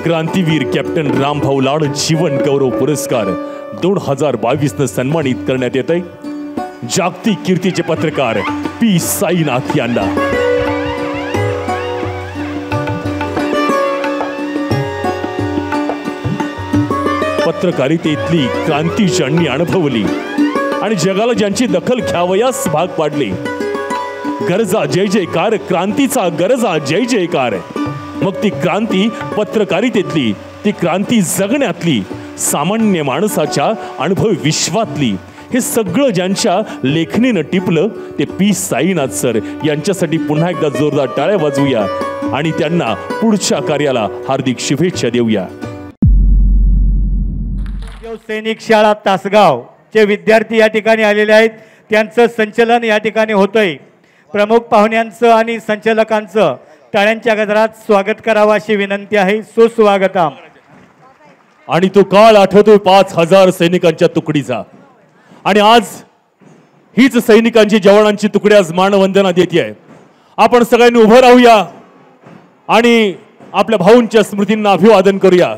क्रांतीवीर captain Rambhau लाड जीवन गौरव पुरस्कार 2022 न सन्मानित करण्यात येत आहे जागतिक कीर्तीचे पत्रकार पी साईनाथ यांना। पत्रकारितेतली क्रांती ज्यांनी अनुभवली आणि जगाला ज्यांची दखल घ्यावयास भाग पाडले, गरजा जय जयकार, क्रांतीचा गरजा जय जयकार। मग ती क्रांती पत्रकारितेतली, ती क्रांती जगण्यातली, सामान्य माणसाच्या अनुभव विश्वातली, हे सगळं ज्यांच्या लेखणीनं टिपलं ते पी साईनाथ सर यांच्यासाठी पुन्हा एकदा जोरदार टाळ्या वाजवूया आणि त्यांना पुढच्या कार्याला हार्दिक शुभेच्छा देऊया। सैनिक शाळा तासगाव चे विद्यार्थी या ठिकाणी आलेले आहेत, त्यांचं संचलन या ठिकाणी होतंय। प्रमुख पाहुण्यांचं आणि संचालकांचं टाळ्यांच्या गजरात स्वागत करावं अशी विनंती आहे। सुस्वागतम। आणि तो काळ आठवतोय 5000 सैनिकांच्या तुकडीचा, आणि आज हीच सैनिकांची जवानांची तुकडी आज मानवंदना देते आहे। आपण सगळ्यांनी उभं राहूया आणि आपल्या भाऊंच्या स्मृतींना अभिवादन करूया।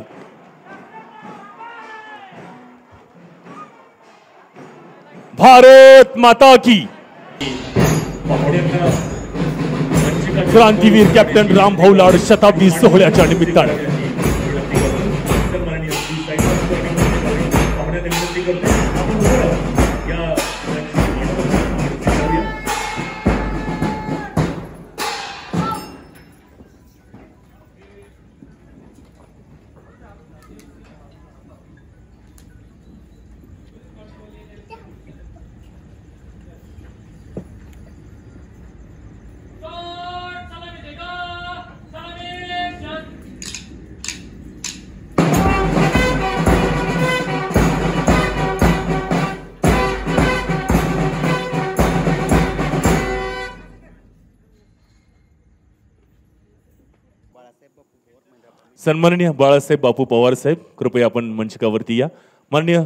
भारत माता की। क्रांतीवीर कॅप्टन रामभाऊ लाड शताब्दी सोहळ्याच्या निमित्ताने सन्माननीय बाळासाहेब बापू पवार साहेब, कृपया आपण मंचकावरती या। माननीय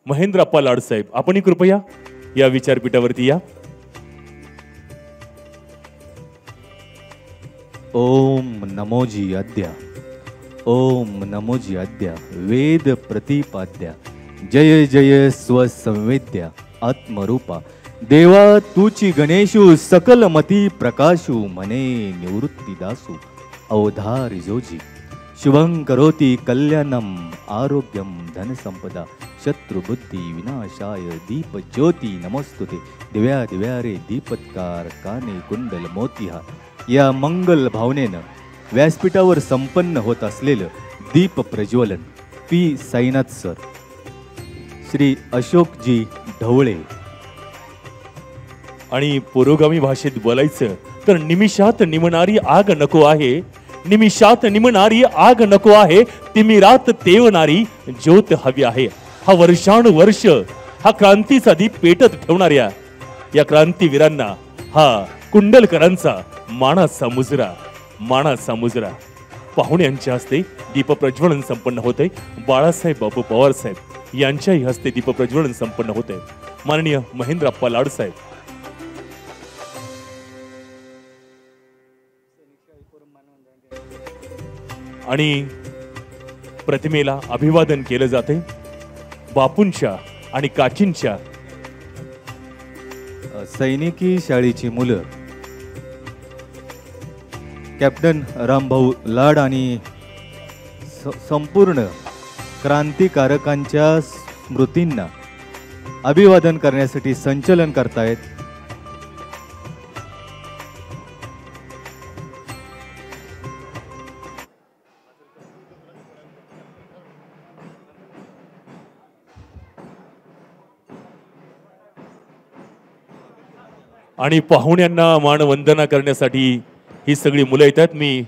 महेंद्रप्पा लाड साहेब, आपणही कृपया या विचारपीठावरती या। ओम नमोजी अद्या, ओम नमोजी अद्या, वेद प्रतिपाद्या, जय जय स्वसंवेद्या आत्मरूपा, देवा तुची गणेशु सकल मती प्रकाशु, मने निवृत्ती दासु अवधारी जोजी, शुभं करोति कल्याणम आरोग्यम धन संपदा, शत्रुबुद्धि विनाशाय दीप ज्योति नमोस्तुते, दिव्या दिव्या रे दीपत्कार काने कुंडल मोतिहा। या मंगल भावनेनं व्यासपीठावर संपन्न होत असलेलं दीप प्रज्वलन पी साईनाथ सर, श्री अशोकजी ढवळे। आणि पुरोगामी भाषेत बोलायचं तर निमिषात निमणारी आग नको आहे, निमिषात निमणारी आग नको आहे, तिमिरात तेवणारी ज्योत हवी आहे। हा वर्षानुवर्ष हा क्रांतीचा दीप पेटत ठेवणाऱ्या या क्रांतीवीरांना, हा कुंडलकरांचा मानाचा मुजरा, मानाचा मुजरा। पाहुण्यांच्या हस्ते दीप प्रज्वलन संपन्न होते। बाळासाहेब बापू पवार साहेब यांच्याही हस्ते दीप प्रज्वलन संपन्न होते। माननीय महेंद्रप्पा लाड साहेब, आणि प्रतिमेला अभिवादन केलं जाते। बापूंच्या आणि काकींच्या सैनिकी शाळेची मुलं कॅप्टन रामभाऊ लाड आणि संपूर्ण क्रांतिकारकांच्या स्मृतींना अभिवादन करण्यासाठी संचलन करतायत। आणि पाहुण्यांना मानवंदना करण्यासाठी ही सगळी मुलं येतात। मी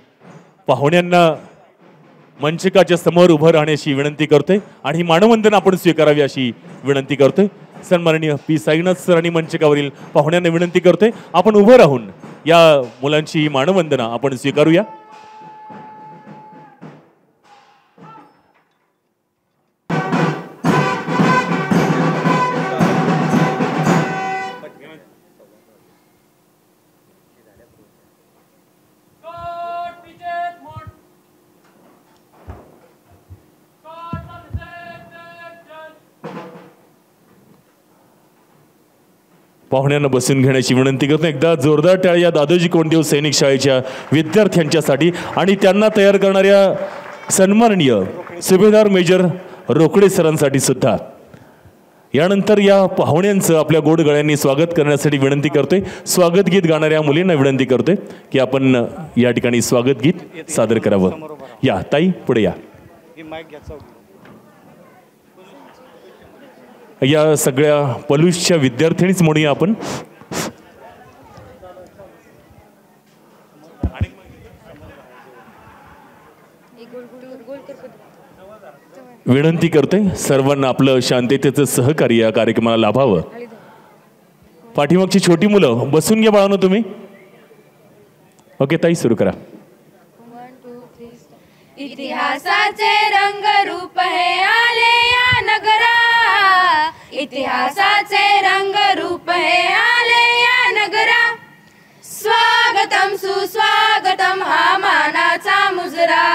पाहुण्यांना मंचकाच्या समोर उभं राहण्याची विनंती करतोय आणि ही मानवंदना आपण स्वीकारावी अशी विनंती करतोय। सन्माननीय पी साईनाथ सर आणि मंचकावरील पाहुण्यांना विनंती करतोय, आपण उभं राहून या मुलांची मानवंदना आपण स्वीकारूया। पाहुण्यांना बसून घेण्याची विनंती करतो. एकदा जोरदार टाळ्या या दादोजी कोंडदेव सैनिक शाळेच्या विद्यार्थ्यांच्यासाठी आणि त्यांना तयार करणाऱ्या सन्माननीय सुभेदार मेजर रोकडे सरांसाठी सुद्धा. यानंतर या पाहुण्यांचं आपल्या गोड गळ्यांनी स्वागत करण्यासाठी विनंती करतोय. स्वागत गीत गाणाऱ्या मुलींना विनंती करतोय की आपण या ठिकाणी स्वागत गीत सादर करावं. या ताई पुढे या. या सगळ्या पलूसच्या विद्यार्थिनीच म्हणूया आपण. विनंती करतोय सर्वांना आपलं शांततेचं सहकार्य या कार्यक्रमाला लाभावं. पाठीमागची छोटी मुलं बसून घ्या बाळांनो तुम्ही. ओके ताई सुरू करा. इतिहासाचे रंग रूप हे आले या नगरा, इतिहासाचे रंग रूप हे आले या नगरा. स्वागतम सुस्वागतम हा मानाचा मुजरा,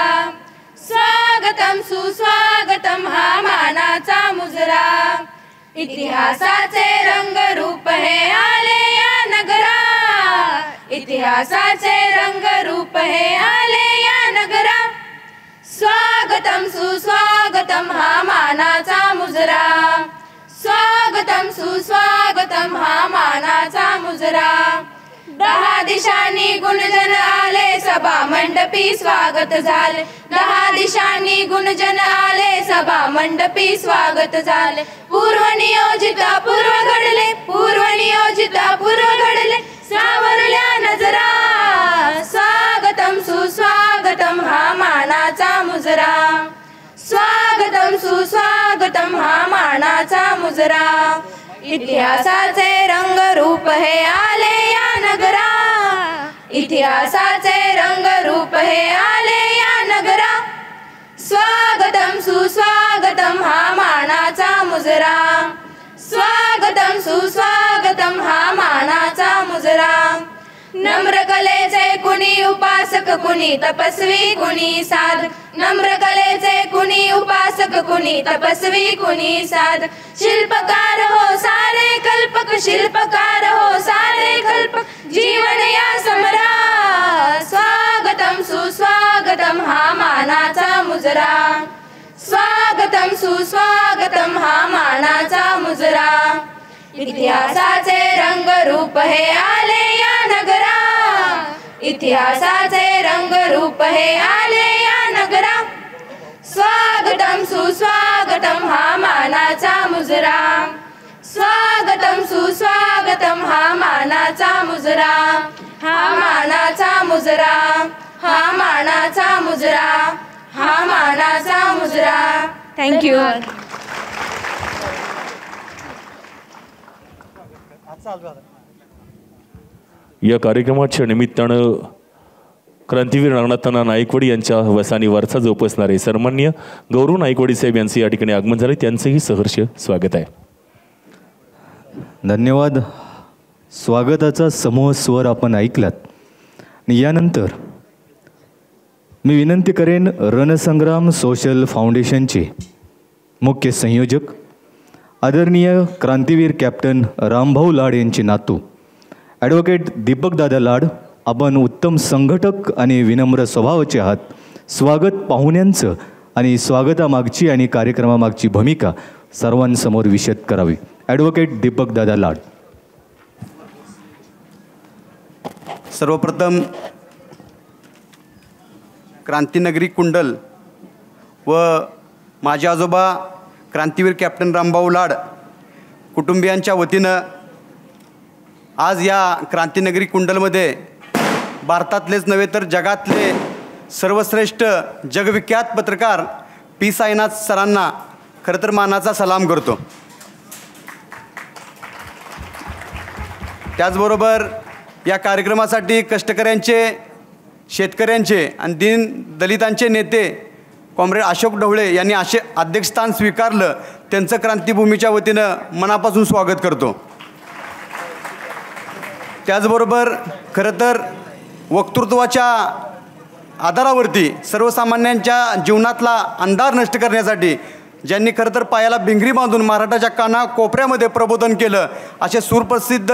स्वागतम सुस्वागतम हा मानाचा मुजरा. इतिहासाचे रंग रूप हे आले या नगरा, इतिहासाचे रंग रूप हे आले या नगरा. स्वागतम सुस्वागतम हा मानाचा मुजरा, स्वागतम सुस्वागतम हा मानाचा मुजरा. 10 दिशांनी गुणजन आले सभा मंडपी स्वागत झाले, 10 दिशांनी गुणजन आले सभा मंडपी स्वागत झाले. पूर्व नियोजिता पूर्व घडले, पूर्व नियोजिता पूर्व घडले, सावरल्या नजरा. स्वागतम सुस्वागतम हा मानाचा मुजरा, स्वागतम सुस्वागतम हा मानाचा मुजरा. इतिहासाचे रंग रूप हे आले या नगरा, इतिहासाचे रंग रूप हे आले या नगरा. स्वागतम सुस्वागतम हा मानाचा मुजरा, स्वागतम सुस्वागतम हा मानाचा मुजरा. नम्र कलेचे कुणी उपासक कुणी तपस्वी कुणी साधक, नम्र कलेचे कुणी उपासक कुणी तपस्वी कुणी साधक. शिल्पकार हो सारे कल्पक, शिल्पकार हो सारे कल्पक, जीवन या समरा. स्वागतम सुस्वागतम हा मानाचा मुजरा, स्वागतम सुस्वागतम हा मानाचा मुजरा. इतिहासाचे रंग रूप हे आले या नगरा, इतिहासाचे रंग रूप हे आले या नगरा. स्वागतम सुस्वागतम हा मानाचा मुजरा, स्वागतम सुस्वागतम हा मानाचा मुजरा. हा मानाचा मुजरा, हा मानाचा मुजरा, हा मानाचा मुजरा. थँक्यू. या कार्यक्रमाच्या निमित्तानं क्रांतीवीर नागनाथांना नायकवडी यांच्या वसानी वरचा जोपासणारे सन्माननीय गौरव नायकवडी साहेब यांचे या ठिकाणी आगमन झाले. त्यांचंही सहर्ष स्वागत आहे. धन्यवाद. स्वागताचा समूह स्वर आपण ऐकलात. आणि यानंतर मी विनंती करेन रणसंग्राम सोशल फाउंडेशनचे मुख्य संयोजक आदरणीय क्रांतीवीर कॅप्टन रामभाऊ लाड यांचे नातू ॲडव्होकेट दीपकदादा लाड. आपण उत्तम संघटक आणि विनम्र स्वभावाचे आहात. स्वागत पाहुण्यांचं आणि स्वागतामागची आणि कार्यक्रमामागची भूमिका सर्वांसमोर विशद करावी. ॲडव्होकेट दीपकदादा लाड. सर्वप्रथम क्रांतीनगरी कुंडल व माझे आजोबा क्रांतीवीर कॅप्टन रामभाऊ लाड कुटुंबियांच्या वतीनं आज या क्रांतीनगरी कुंडलमध्ये भारतातलेच नव्हे तर जगातले सर्वश्रेष्ठ जगविख्यात पत्रकार पी साईनाथ सरांना खरं तर मानाचा सलाम करतो. त्याचबरोबर या कार्यक्रमासाठी कष्टकऱ्यांचे, शेतकऱ्यांचे आणि दीन दलितांचे नेते कॉम्रेड अशोक ढवळे यांनी अध्यक्षस्थान स्वीकारलं. त्यांचं क्रांतीभूमीच्या वतीनं मनापासून स्वागत करतो. त्याचबरोबर खरं तर वक्तृत्वाच्या आधारावरती सर्वसामान्यांच्या जीवनातला अंधार नष्ट करण्यासाठी ज्यांनी खरं तर पायाला भिंगरी बांधून मराठाच्या कानाकोपऱ्यामध्ये प्रबोधन केलं, असे सुप्रसिद्ध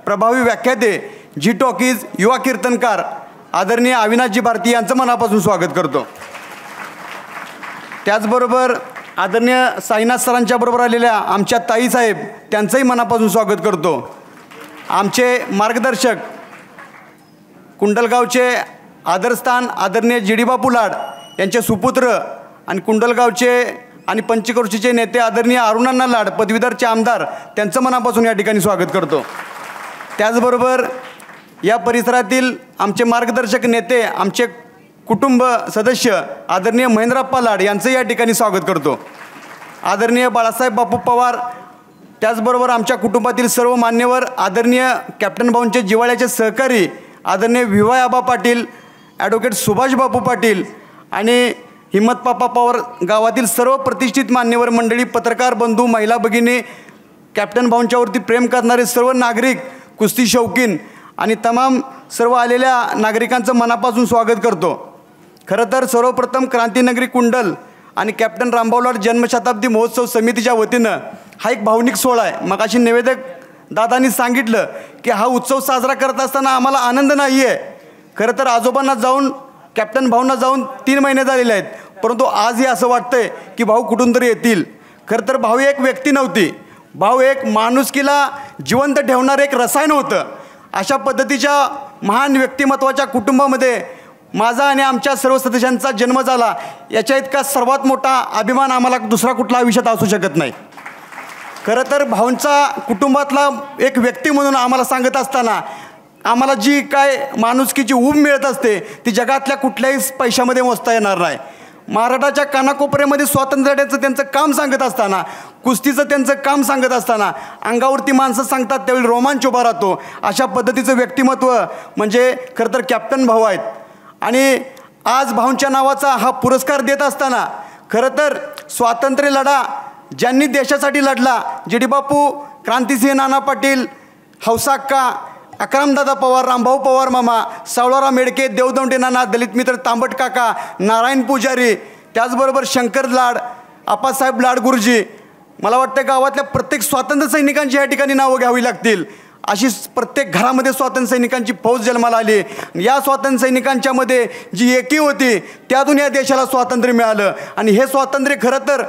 प्रभावी व्याख्याते, जी टॉकीज युवा कीर्तनकार आदरणीय अविनाशजी भारती यांचं मनापासून स्वागत करतो. त्याचबरोबर आदरणीय साईनाथ सरांच्या बरोबर आलेल्या आमच्या ताईसाहेब त्यांचंही मनापासून स्वागत करतो. आमचे मार्गदर्शक कुंडलगावचे आदरस्थान आदरणीय जी.डी. बापू लाड यांचे सुपुत्र आणि कुंडलगावचे आणि पंचक्रोशीचे नेते आदरणीय अरुणांना लाड पदवीधरचे आमदार त्यांचं मनापासून या ठिकाणी स्वागत करतो. त्याचबरोबर या परिसरातील आमचे मार्गदर्शक नेते, आमचे कुटुंब सदस्य आदरणीय महेंद्रप्पा लाड यांचं या ठिकाणी स्वागत करतो. आदरणीय बाळासाहेब बापू पवार, त्याचबरोबर आमच्या कुटुंबातील सर्व मान्यवर, आदरणीय कॅप्टन भाऊंचे जिव्हाळ्याचे सहकारी आदरणीय विवाय आबा पाटील, ॲडव्होकेट सुभाष बापू पाटील आणि हिम्मतपापा पवार, गावातील सर्व प्रतिष्ठित मान्यवर मंडळी, पत्रकार बंधू, महिला भगिनी, कॅप्टन भाऊंच्यावरती प्रेम करणारे सर्व नागरिक, कुस्ती शौकीन आणि तमाम सर्व आलेल्या नागरिकांचं मनापासून स्वागत करतो. खरं तर सर्वप्रथम क्रांतीनगरी कुंडल आणि कॅप्टन रामभाऊ लाड जन्मशताब्दी महोत्सव समितीच्या वतीनं हा एक भावनिक सोहळा आहे. मगाशी निवेदक दादांनी सांगितलं की हा उत्सव साजरा करत असताना आम्हाला आनंद नाही आहे. खरं तर आजोबांना जाऊन, कॅप्टन भाऊंना जाऊन 3 महिने झालेले आहेत, परंतु आजही असं वाटतंय की भाऊ कुठून तरी येतील. खरं तर भाऊ एक व्यक्ती नव्हती, भाऊ एक माणुसकीला जिवंत ठेवणारं एक रसायन होतं. अशा पद्धतीच्या महान व्यक्तिमत्वाच्या कुटुंबामध्ये माझा आणि आमच्या सर्व सदस्यांचा जन्म झाला, याच्या इतका सर्वात मोठा अभिमान आम्हाला दुसरा कुठला आयुष्यात असू शकत नाही. खरं तर भाऊंचा कुटुंबातला एक व्यक्ती म्हणून आम्हाला सांगत असताना आम्हाला जी काय माणुसकीची ऊब मिळत असते ती जगातल्या कुठल्याही पैशामध्ये मोजता येणार नाही. मराठाच्या कानाकोपऱ्यामध्ये स्वातंत्र्याचं त्यांचं काम सांगत असताना, कुस्तीचं त्यांचं काम सांगत असताना अंगावरती माणसं सांगतात त्यावेळी रोमांच उभा राहतो. अशा पद्धतीचं व्यक्तिमत्व म्हणजे खरं तर कॅप्टन भाऊ आहेत. आणि आज भाऊंच्या नावाचा हा पुरस्कार देत असताना खरं तर स्वातंत्र्य लढा ज्यांनी देशासाठी लढला, जी.डी. बापू, क्रांतिसिंह नाना पाटील, हौसाक्का, अकरामदादा पवार, रामभाऊ पवार मामा, सावळाराम मेडके, देवदंडे नाना, दलित मित्र तांबट काका, नारायण पुजारी, त्याचबरोबर शंकर लाड, आप्पासाहेब लाड गुरुजी, मला वाटतं गावातल्या प्रत्येक स्वातंत्र्य सैनिकांची या ठिकाणी नावं घ्यावी लागतील. अशी प्रत्येक घरामध्ये स्वातंत्र्य सैनिकांची फौज जन्माला आली. या स्वातंत्र्य सैनिकांच्यामध्ये जी एकी होती त्यातून या देशाला स्वातंत्र्य मिळालं. आणि हे स्वातंत्र्य खरं तर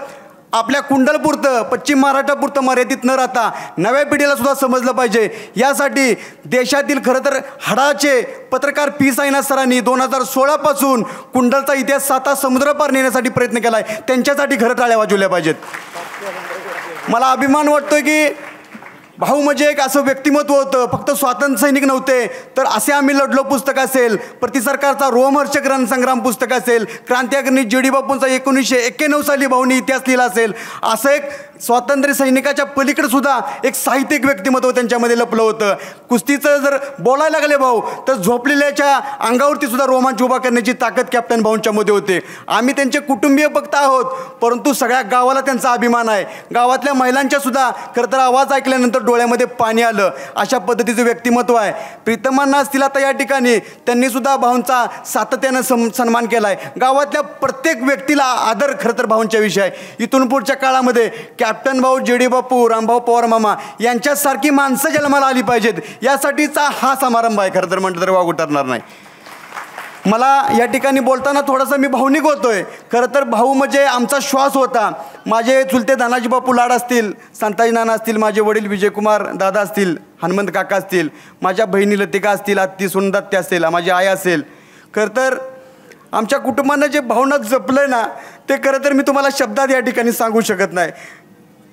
आपल्या कुंडलपुरतं, पश्चिम महाराष्ट्रापुरतं मर्यादित न राहता नव्या पिढीला सुद्धा समजलं पाहिजे. यासाठी देशातील खरं तर हाडाचे पत्रकार पी साईनाथ सरांनी 2016 पासून कुंडलचा इतिहास 7 समुद्रपार नेण्यासाठी प्रयत्न केला आहे. त्यांच्यासाठी खरं टाळ्या वाजवल्या पाहिजेत. मला अभिमान वाटतोय की भाऊ म्हणजे एक असं व्यक्तिमत्व होतं, फक्त स्वातंत्र्य सैनिक नव्हते तर असे आम्ही लढलो पुस्तक असेल, प्रतिसरकारचा रोमहर्षक रणसंग्राम पुस्तक असेल, क्रांती जी.डी. बापूंचा 1991 साली भाऊनी इतिहास लिहिला असेल, असं एक स्वातंत्र्य सैनिकाच्या पलीकडे सुद्धा एक साहित्यिक व्यक्तिमत्व त्यांच्यामध्ये लपलं होतं. कुस्तीचं जर बोलायला लागले भाऊ तर झोपलेल्याच्या अंगावरती सुद्धा रोमांच उभा करण्याची ताकद कॅप्टन भाऊंच्यामध्ये होते. आम्ही त्यांचे कुटुंबीय फक्त आहोत, परंतु सगळ्या गावाला त्यांचा अभिमान आहे. गावातल्या महिलांच्या सुद्धा खरं तर आवाज ऐकल्यानंतर डोळ्यामध्ये पाणी आलं. अशा पद्धतीचं व्यक्तिमत्व आहे. प्रीतमांना असतील आता या ठिकाणी, त्यांनी सुद्धा भाऊंचा सातत्यानं सन्मान केला आहे. गावातल्या प्रत्येक व्यक्तीला आदर खरं तर भाऊंच्या विषय आहे. इथून पुढच्या काळामध्ये कॅप्टन भाऊ, जी.डी. बापू, रामभाऊ पवार मामा यांच्यासारखी माणसं जन्माला आली पाहिजेत, यासाठीचा हा समारंभ आहे. खरं तर म्हटलं तरी वागू ठरणार नाही. मला या ठिकाणी बोलताना थोडासा मी भावनिक होतोय. खरं तर भाऊ म्हणजे आमचा श्वास होता. माझे चुलते धनाजी बापू लाड असतील, संताजी नाना असतील, माझे वडील विजयकुमार दादा असतील, हनुमंत काका असतील, माझ्या बहिणी लतिका असतील, आत्ती सुनदत्ती असेल, माझी आई असेल. खरं तर आमच्या कुटुंबानं जे भावना जपलं ना ते खरं तर मी तुम्हाला शब्दात या ठिकाणी सांगू शकत नाही.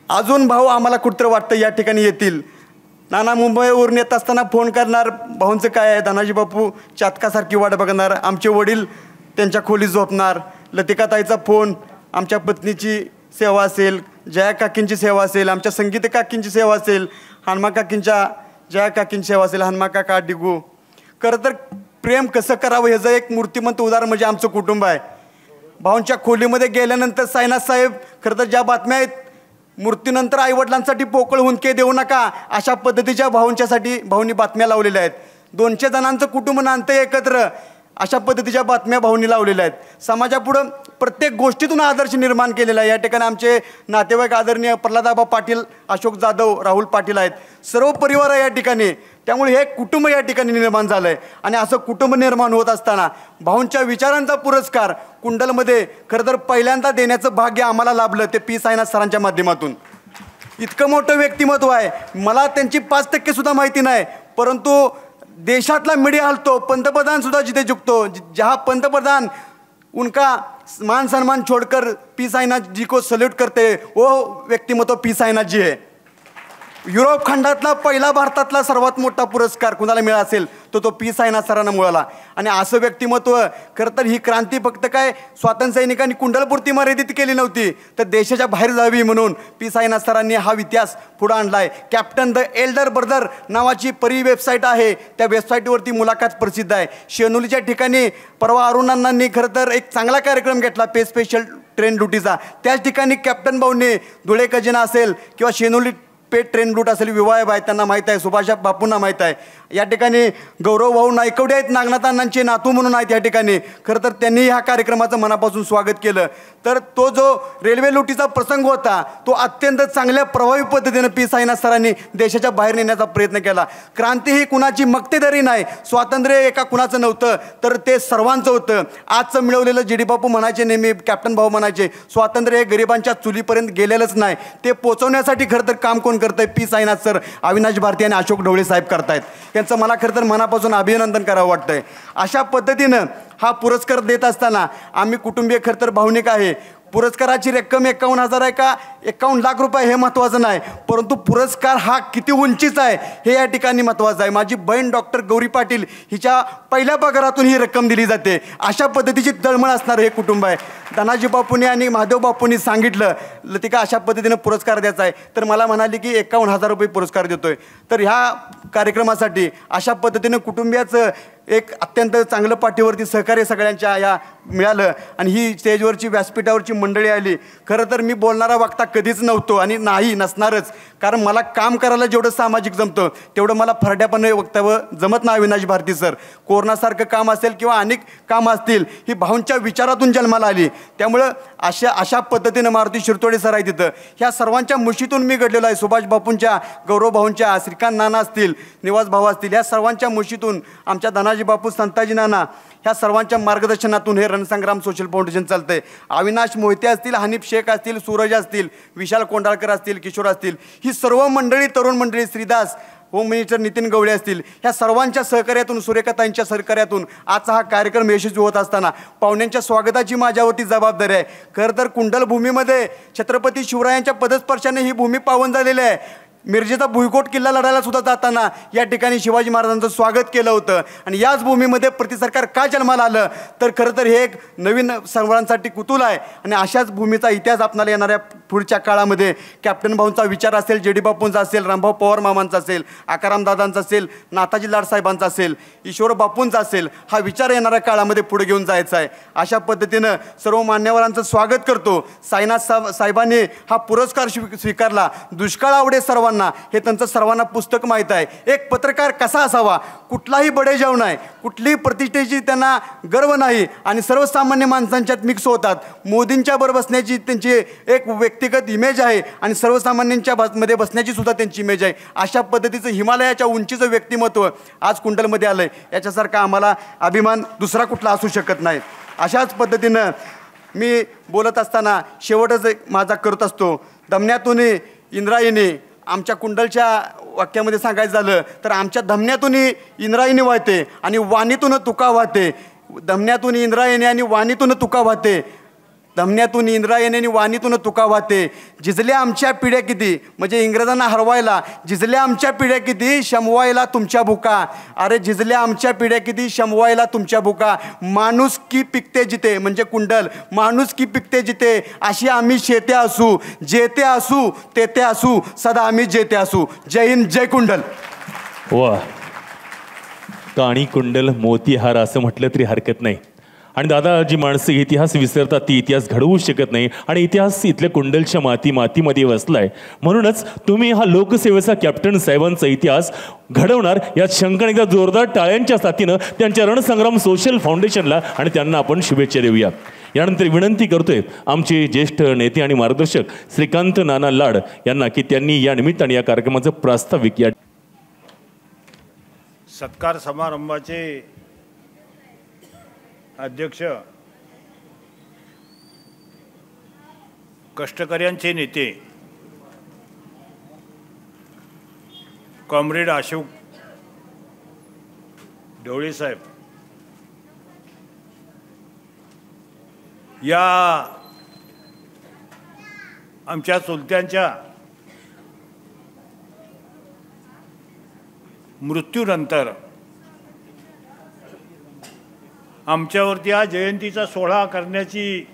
अजून भाऊ आम्हाला कुठं वाटतं या ठिकाणी येतील. नाना मुंबईवरून येत असताना फोन करणार, भाऊंचं काय आहे, धनाजी बापू चातकासारखी वाट बघणार, आमचे वडील त्यांच्या खोलीत झोपणार, लतिकाताईचा फोन, आमच्या पत्नीची सेवा असेल, जया काकींची सेवा असेल, आमच्या संगीत काकींची सेवा असेल, हनुमा काकींच्या जया काकींची सेवा असेल, हनुमा काका डिगू. खरं तर प्रेम कसं करावं ह्याचं एक मूर्तिमंत उदाहरण म्हणजे आमचं कुटुंब आहे. भाऊंच्या खोलीमध्ये गेल्यानंतर साईनाथ साहेब खरं तर ज्या बातम्या आहेत, मूर्तीनंतर आईवडिलांसाठी पोकळ हुंदके देऊ नका, अशा पद्धतीच्या भाऊंच्यासाठी भाऊंनी बातम्या लावलेल्या आहेत. 200 जणांचं कुटुंब नांदतं एकत्र. अशा पद्धतीच्या बातम्या भाऊंनी लावलेल्या आहेत. समाजापुढं प्रत्येक गोष्टीतून आदर्श निर्माण केलेला आहे. या ठिकाणी आमचे नातेवाईक आदरणीय प्रल्हादाबा पाटील, अशोक जाधव, राहुल पाटील आहेत. सर्व परिवार आहे या ठिकाणी. त्यामुळे हे कुटुंब या ठिकाणी निर्माण झालं आहे. आणि असं कुटुंब निर्माण होत असताना भाऊंच्या विचारांचा पुरस्कार कुंडलमध्ये खरं तर पहिल्यांदा देण्याचं भाग्य आम्हाला लाभलं ते पी साईनाथ सरांच्या माध्यमातून. इतकं मोठं व्यक्तिमत्व आहे. मला त्यांची 5% सुद्धा माहिती नाही, परंतु देशातला मीडिया हलतो, पंतप्रधान सुद्धा जिथे झुकतो. जहाँ पंतप्रधान उनका मान सम्मान छोड़कर पी साईनाथ जी को सल्यूट करते, वो व्यक्तिमत्व पी साईनाथ जी है. युरोप खंडातला पहिला भारतातला सर्वात मोठा पुरस्कार कुणाला मिळाला असेल तो पी साईनाथ सरांना मिळाला. आणि असं व्यक्तिमत्व खरं तर ही क्रांती फक्त काय स्वातंत्र्य सैनिकांनी कुंडलपुरती मर्यादित केली नव्हती, तर देशाच्या बाहेर जावी म्हणून पी साईनाथ सरांनी हा इतिहास पुढे आणला आहे. कॅप्टन द एल्डर ब्रदर नावाची वेबसाईट आहे. त्या वेबसाईटवरती मुलाखत प्रसिद्ध आहे. शेनोलीच्या ठिकाणी परवा अरुणांनी खरं तर एक चांगला कार्यक्रम घेतला पे स्पेशल ट्रेन ड्युटीचा. त्याच ठिकाणी कॅप्टन भाऊंनी धुळे खजिना असेल किंवा शेनोली पेट ट्रेन रूट असेल, विवाह आहेत त्यांना माहीत आहे, सुभाष बापूंना माहीत आहे. या ठिकाणी गौरव भाऊ नायकवडे आहेत, नागनाथ अण्णांचे नातू म्हणून आहेत या ठिकाणी. खरं तर त्यांनी ह्या कार्यक्रमाचं मनापासून स्वागत केलं. तर तो जो रेल्वे लुटीचा प्रसंग होता तो अत्यंत चांगल्या प्रभावी पद्धतीनं पी साईनाथ सरांनी देशाच्या बाहेर नेण्याचा प्रयत्न केला. क्रांती ही कुणाची मक्तेदारी नाही, स्वातंत्र्य एका कुणाचं नव्हतं तर ते सर्वांचं होतं. आजचं मिळवलेलं जी डी बापू म्हणायचे, नेहमी कॅप्टन भाऊ म्हणायचे, स्वातंत्र्य हे गरिबांच्या चुलीपर्यंत गेलेलंच नाही, ते पोचवण्यासाठी खरं तर काम कोण करतंय, पी साईनाथ सर, अविनाश भारती आणि अशोक ढवळे साहेब करतायत. त्यांचं मला खरं तर मनापासून अभिनंदन करावं वाटतंय. अशा पद्धतीनं हा पुरस्कार देत असताना आम्ही कुटुंबीय खरं तर भावनिक आहे. पुरस्काराची रक्कम 51,000 आहे का 51 लाख रुपये हे महत्त्वाचं नाही, परंतु पुरस्कार हा किती उंचीचा आहे हे या ठिकाणी महत्त्वाचं आहे. माझी बहीण डॉक्टर गौरी पाटील हिच्या पहिल्या पगारातून ही रक्कम दिली जाते. अशा पद्धतीची तळमळ असणारं हे कुटुंब आहे. धनाजी बापूंनी आणि महादेव बापूंनी सांगितलं लतिका अशा पद्धतीनं पुरस्कार द्यायचा आहे, तर मला म्हणाली की 51,000 रुपये पुरस्कार देतोय. तर ह्या कार्यक्रमासाठी अशा पद्धतीनं कुटुंबियाचं एक अत्यंत चांगलं पाठीवरती सहकार्य सगळ्यांच्या या मिळालं. आणि ही स्टेजवरची व्यासपीठावरची मंडळी आली. खरं तर मी बोलणारा वक्ता कधीच नव्हतो आणि नाही नसणारच, कारण मला काम करायला जेवढं सामाजिक जमतं तेवढं मला फरड्यापणे वक्तव्य जमत नाही. अविनाश भारती सर, कोरोनासारखं काम असेल किंवा अनेक कामं असतील ही भाऊंच्या विचारातून जन्माला आली. त्यामुळं अशा पद्धतीनं मारुती शिरतोडे सर आहे तिथं. ह्या सर्वांच्या मुशीतून मी घडलेलो आहे. सुभाष बापूंच्या, गौरव भाऊंच्या, श्रीकांत नाना असतील, निवास भाऊ असतील, ह्या सर्वांच्या मुशीतून, आमच्या धनाजी बापू, संताजी नाना, ह्या सर्वांच्या मार्गदर्शनातून हे रणसंग्राम सोशल फाउंडेशन चालतंय. अविनाश मोहिते असतील, हनीफ शेख असतील, सूरज असतील, विशाल कोंडाळकर असतील, किशोर असतील, ही सर्व मंडळी, तरुण मंडळी, श्रीदास, होम मिनिस्टर नितीन गवळे असतील, ह्या सर्वांच्या सहकार्यातून, सुरेखाताईंच्या सहकार्यातून आजचा हा कार्यक्रम यशस्वी होत असताना पाहुण्यांच्या स्वागताची माझ्यावरती जबाबदारी आहे. खरं तर कुंडलभूमीमध्ये छत्रपती शिवरायांच्या पदस्पर्शाने ही भूमी पावन झालेली आहे. मिरजेचा भुईकोट किल्ला लढायला सुद्धा जाताना या ठिकाणी शिवाजी महाराजांचं स्वागत केलं होतं. आणि याच भूमीमध्ये प्रतिसरकार का जन्माला आलं, तर खरं तर हे एक नवीन सर्वांसाठी कुतूहल आहे. आणि अशाच भूमीचा इतिहास आपल्याला येणाऱ्या पुढच्या काळामध्ये कॅप्टन भाऊंचा विचार असेल, जे डी बापूंचा असेल, रामभाऊ पवार मामांचा असेल, आकाराम दादांचा असेल, नाताजी लाडसाहेबांचा असेल, ईश्वर बापूंचा असेल, हा विचार येणाऱ्या काळामध्ये पुढे घेऊन जायचा आहे. अशा पद्धतीनं सर्व मान्यवरांचं स्वागत करतो. साईनाथ साहेबांनी हा पुरस्कार स्वीकारला. दुष्काळ आवडे सर्वांना, हे त्यांचं सर्वांना पुस्तक माहीत आहे. एक पत्रकार कसा असावा, कुठलाही बडेजाव नाही, कुठलीही प्रतिष्ठेची त्यांना गर्व नाही आणि सर्वसामान्य माणसांच्यात मिक्स होतात. मोदींच्या बरोबर बसण्याची त्यांची एक व्यक्तिगत इमेज आहे आणि सर्वसामान्यांच्या मध्ये बसण्याची सुद्धा त्यांची इमेज आहे. अशा पद्धतीचं हिमालयाच्या उंचीचं व्यक्तिमत्व आज कुंडलमध्ये आलं आहे. याच्यासारखा आम्हाला अभिमान दुसरा कुठला असू शकत नाही. अशाच पद्धतीनं मी बोलत असताना शेवटच माझा करत असतो. धमन्यातून इंद्रायणी, आमच्या कुंडलच्या वाक्यामध्ये सांगायचं झालं तर आमच्या धमन्यातून इंद्रायणी वाहते आणि वाणीतून तुका वाहते. धमन्यातून इंद्रायणी आणि वाणीतून तुका वाहते. धमन्यातून इंद्रायणी आणि वाणीतून तुका वाहते. झिजल्या आमच्या पिढ्या किती, म्हणजे इंग्रजांना हरवायला, झिजल्या आमच्या पिढ्या किती, शमवायला तुमच्या भुका. अरे झिजल्या आमच्या पिढ्या किती, शमवायला तुमच्या भुका. माणूस की पिकते जिथे, म्हणजे कुंडल, माणूस की पिकते जिथे, अशी आम्ही शेते असू, जेते असू तेथे असू, सदा आम्ही जेते असू. जय हिंद, जय कुंडल. वा, काणी कुंडल मोतीहार असं म्हटलं तरी हरकत नाही. आणि दादा, जी माणसं इतिहास विसरतात ती इतिहास घडवू शकत नाही, आणि इतिहास इथल्या कुंडलच्या मातीमध्ये वसलाय. म्हणूनच तुम्ही हा लोकसेवेचा कॅप्टन साहेबांचा इतिहास घडवणार यात शंका. एकदा जोरदार टाळ्यांच्या साथीनं त्यांच्या रणसंग्राम सोशल फाउंडेशनला आणि त्यांना आपण शुभेच्छा देऊया. यानंतर विनंती करतोय आमचे ज्येष्ठ नेते आणि मार्गदर्शक श्रीकांत नाना लाड यांना की त्यांनी या निमित्ताने या कार्यक्रमाचं प्रास्ताविक या सत्कार समारंभाचे अध्यक्ष, कष्टकऱ्यांचे नेते कॉम्रेड अशोक ढवळे साहेब, या आमच्या चुलत्यांच्या मृत्यूनंतर आमच्यावरती हा जयंतीचा सोहळा करण्याची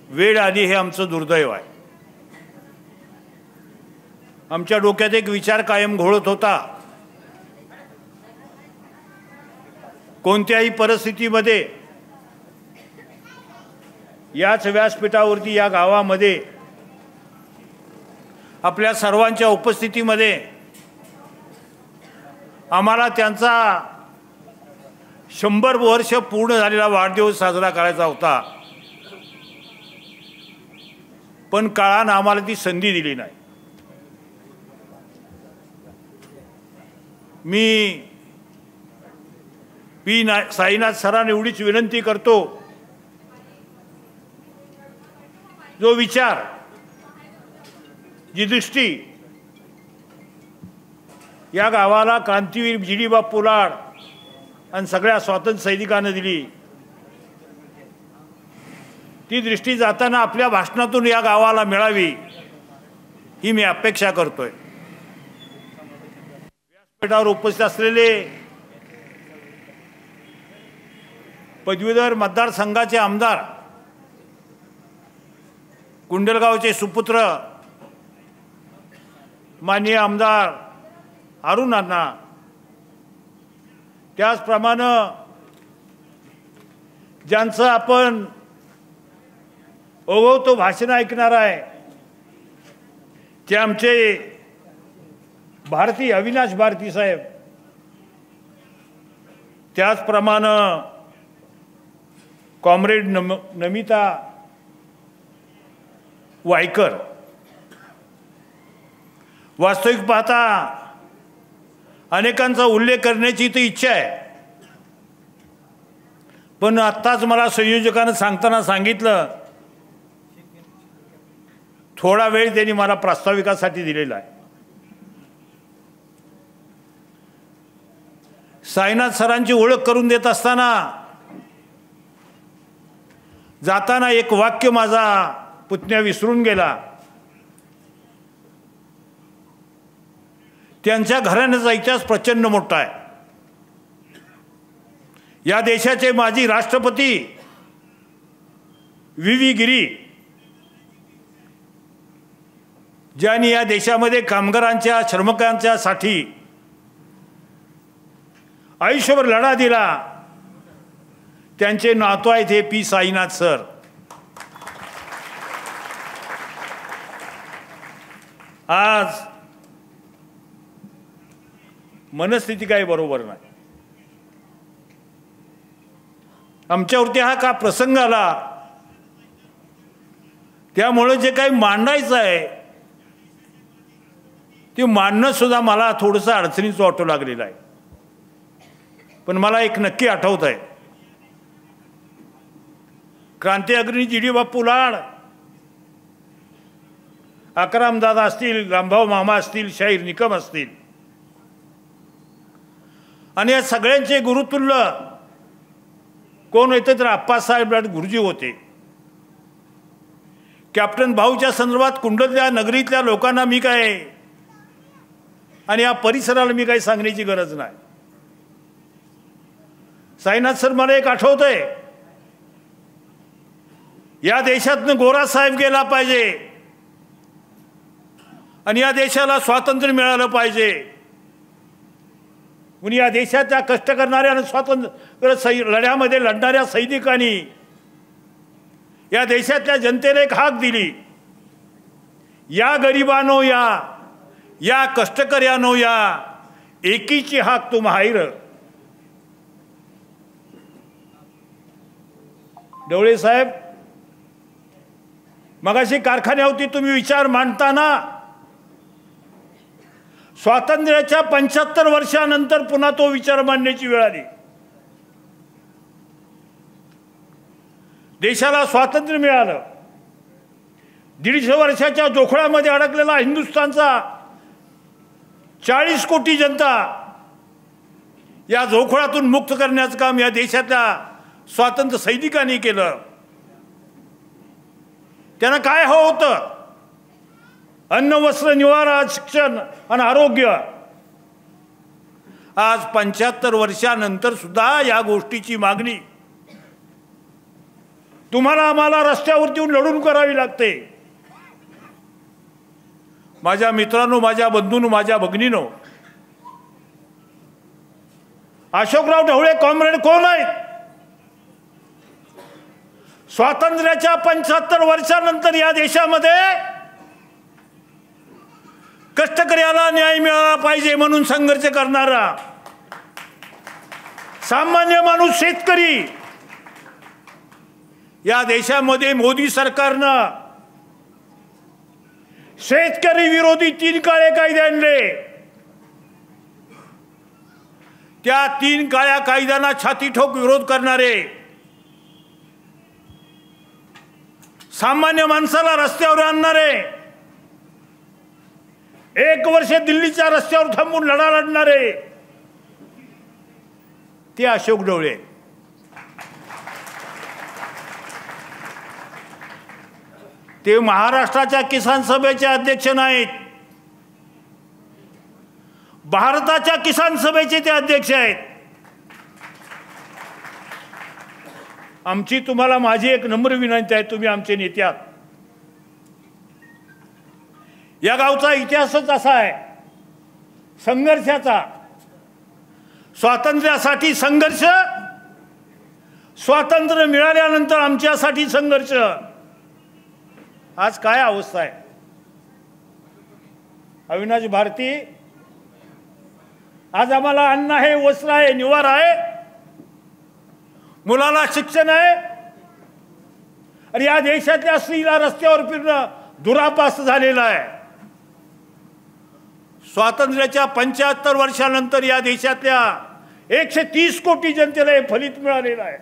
वेळ आली, हे आमचं दुर्दैव आहे. आमच्या डोक्यात एक विचार कायम घोळत होता, कोणत्याही परिस्थितीमध्ये याच व्यासपीठावरती या गावामध्ये आपल्या सर्वांच्या उपस्थितीमध्ये आम्हाला त्यांचा 100 वर्ष पूर्ण झालेला वाढदिवस साजरा करायचा होता, पण काळानं आम्हाला ती संधी दिली नाही. मी साईनाथ सरांना एवढीच विनंती करतो, जो विचार, जी दृष्टी या गावाला क्रांतीवीर जी.डी. बापू लाड आणि सगळ्या स्वातंत्र्य सैनिकांना दिली, ती दृष्टी जाताना आपल्या भाषणातून या गावाला मिळावी, ही मी अपेक्षा करतोय. व्यासपीठावर उपस्थित असलेले पदवीधर मतदारसंघाचे आमदार, कुंडलगावचे सुपुत्र माननीय आमदार अरुण अण्णा, त्याचप्रमाणे ज्यांचं आपण ओघवतो भाषण ऐकणार आहे ते आमचे भारती अविनाश भारती साहेब, त्याचप्रमाणे कॉम्रेड नमिता वायकर. वास्तविक पाहता अनेकांचा उल्लेख करण्याची तर इच्छा आहे, पण आत्ताच मला संयोजकानं सांगताना सांगितलं, थोडा वेळ त्यांनी मला प्रास्ताविकासाठी दिलेला आहे. साईनाथ सरांची ओळख करून देत असताना जाताना एक वाक्य माझा पुतण्या विसरून गेला. त्यांच्या घराण्याचा इतिहास प्रचंड मोठा आहे. या देशाचे माजी राष्ट्रपती व्ही गिरी, ज्यांनी या देशामध्ये कामगारांच्या श्रमिकांच्या साठी आयुष्यभर लढा दिला, त्यांचे नातू आहेत हे पी साईनाथ सर. आज मनस्थिती काही बरोबर नाही. आमच्यावरती हा का प्रसंग आला, त्यामुळे जे काही मांडायचं आहे ते मांडणं सुद्धा मला थोडंसं अडचणीचं वाटू लागलेलं आहे. पण मला एक नक्की आठवत आहे, क्रांती अग्रणी जी.डी. बापू लाड, अकरामदादा असतील, रामभाऊ मामा असतील, शाहीर निकम असतील, आणि या सगळ्यांचे गुरुतुल्य कोण होते तर आप्पासाहेब लाड गुरुजी होते. कॅप्टन भाऊच्या संदर्भात कुंडलच्या नगरीतल्या लोकांना मी काय आणि या परिसराला मी काही सांगण्याची गरज नाही. साईनाथ सर, मला एक आठवतंय, या देशातनं गोरा साहेब गेला पाहिजे आणि या देशाला स्वातंत्र्य मिळालं पाहिजे. म्हणून या देशाच्या कष्ट करणाऱ्या आणि स्वातंत्र्य लढ्यामध्ये लढणाऱ्या सैनिकांनी या देशातल्या जनतेला एक हाक दिली, या गरिबानो या कष्टकऱ्यानो या, एकीची हाक तुम हायर. ढवळे साहेब, मगाशी कारखान्यावरती तुम्ही विचार मांडताना स्वातंत्र्याच्या 75 वर्षानंतर पुन्हा तो विचार मांडण्याची वेळ आली. देशाला स्वातंत्र्य मिळालं. 150 वर्षाच्या जोखडामध्ये अडकलेला हिंदुस्थानचा 40 कोटी जनता या जोखडातून मुक्त करण्याचं काम या देशातल्या स्वातंत्र्य सैनिकांनी केलं. त्यांना काय हवं होतं? अन्न, वस्त्र, निवारा, शिक्षण आणि आरोग्य. आज 75 वर्षानंतर सुद्धा या गोष्टीची मागणी तुम्हाला आम्हाला रस्त्यावरती येऊन लढून करावी लागते. माझ्या मित्रांनो, माझ्या बंधूंनो, माझ्या भगिनीनो, अशोकराव ढवळे कॉम्रेड कोण आहेत? स्वातंत्र्याच्या 75 वर्षानंतर या देशामध्ये कष्टकऱ्याला न्याय मिळाला पाहिजे म्हणून संघर्ष करणारा सामान्य माणूस, शेतकरी. या देशामध्ये मोदी सरकारनं शेतकरी विरोधी 3 काळे कायदे आणले. त्या 3 काळ्या कायद्यांना छातीठोक विरोध करणारे सामान्य माणसाला रस्त्यावर आणणारे, 1 वर्ष दिल्लीच्या रस्त्यावर थांबून लढा लढणारे ते अशोक ढवळे. ते महाराष्ट्राच्या किसान सभेचे अध्यक्ष नाहीत, भारताच्या किसान सभेचे ते अध्यक्ष आहेत. आमची तुम्हाला माझी एक नम्र विनंती आहे, तुम्ही आमचे नेते आहात. या गावचा इतिहासच असा आहे संघर्षाचा. स्वातंत्र्यासाठी संघर्ष, स्वातंत्र्य मिळाल्यानंतर आमच्यासाठी संघर्ष. आज काय अवस्था आहे? अविनाश भारती, आज आम्हाला अन्न आहे, वस्त्र आहे, निवारा आहे, मुलाला शिक्षण आहे, आणि या देशातल्या स्त्रीला रस्त्यावर फिरणं दुरापास्त झालेलं आहे. स्वातंत्र्याच्या 75 वर्षानंतर या देशातल्या 130 कोटी जनतेला हे फलित मिळालेलं आहे.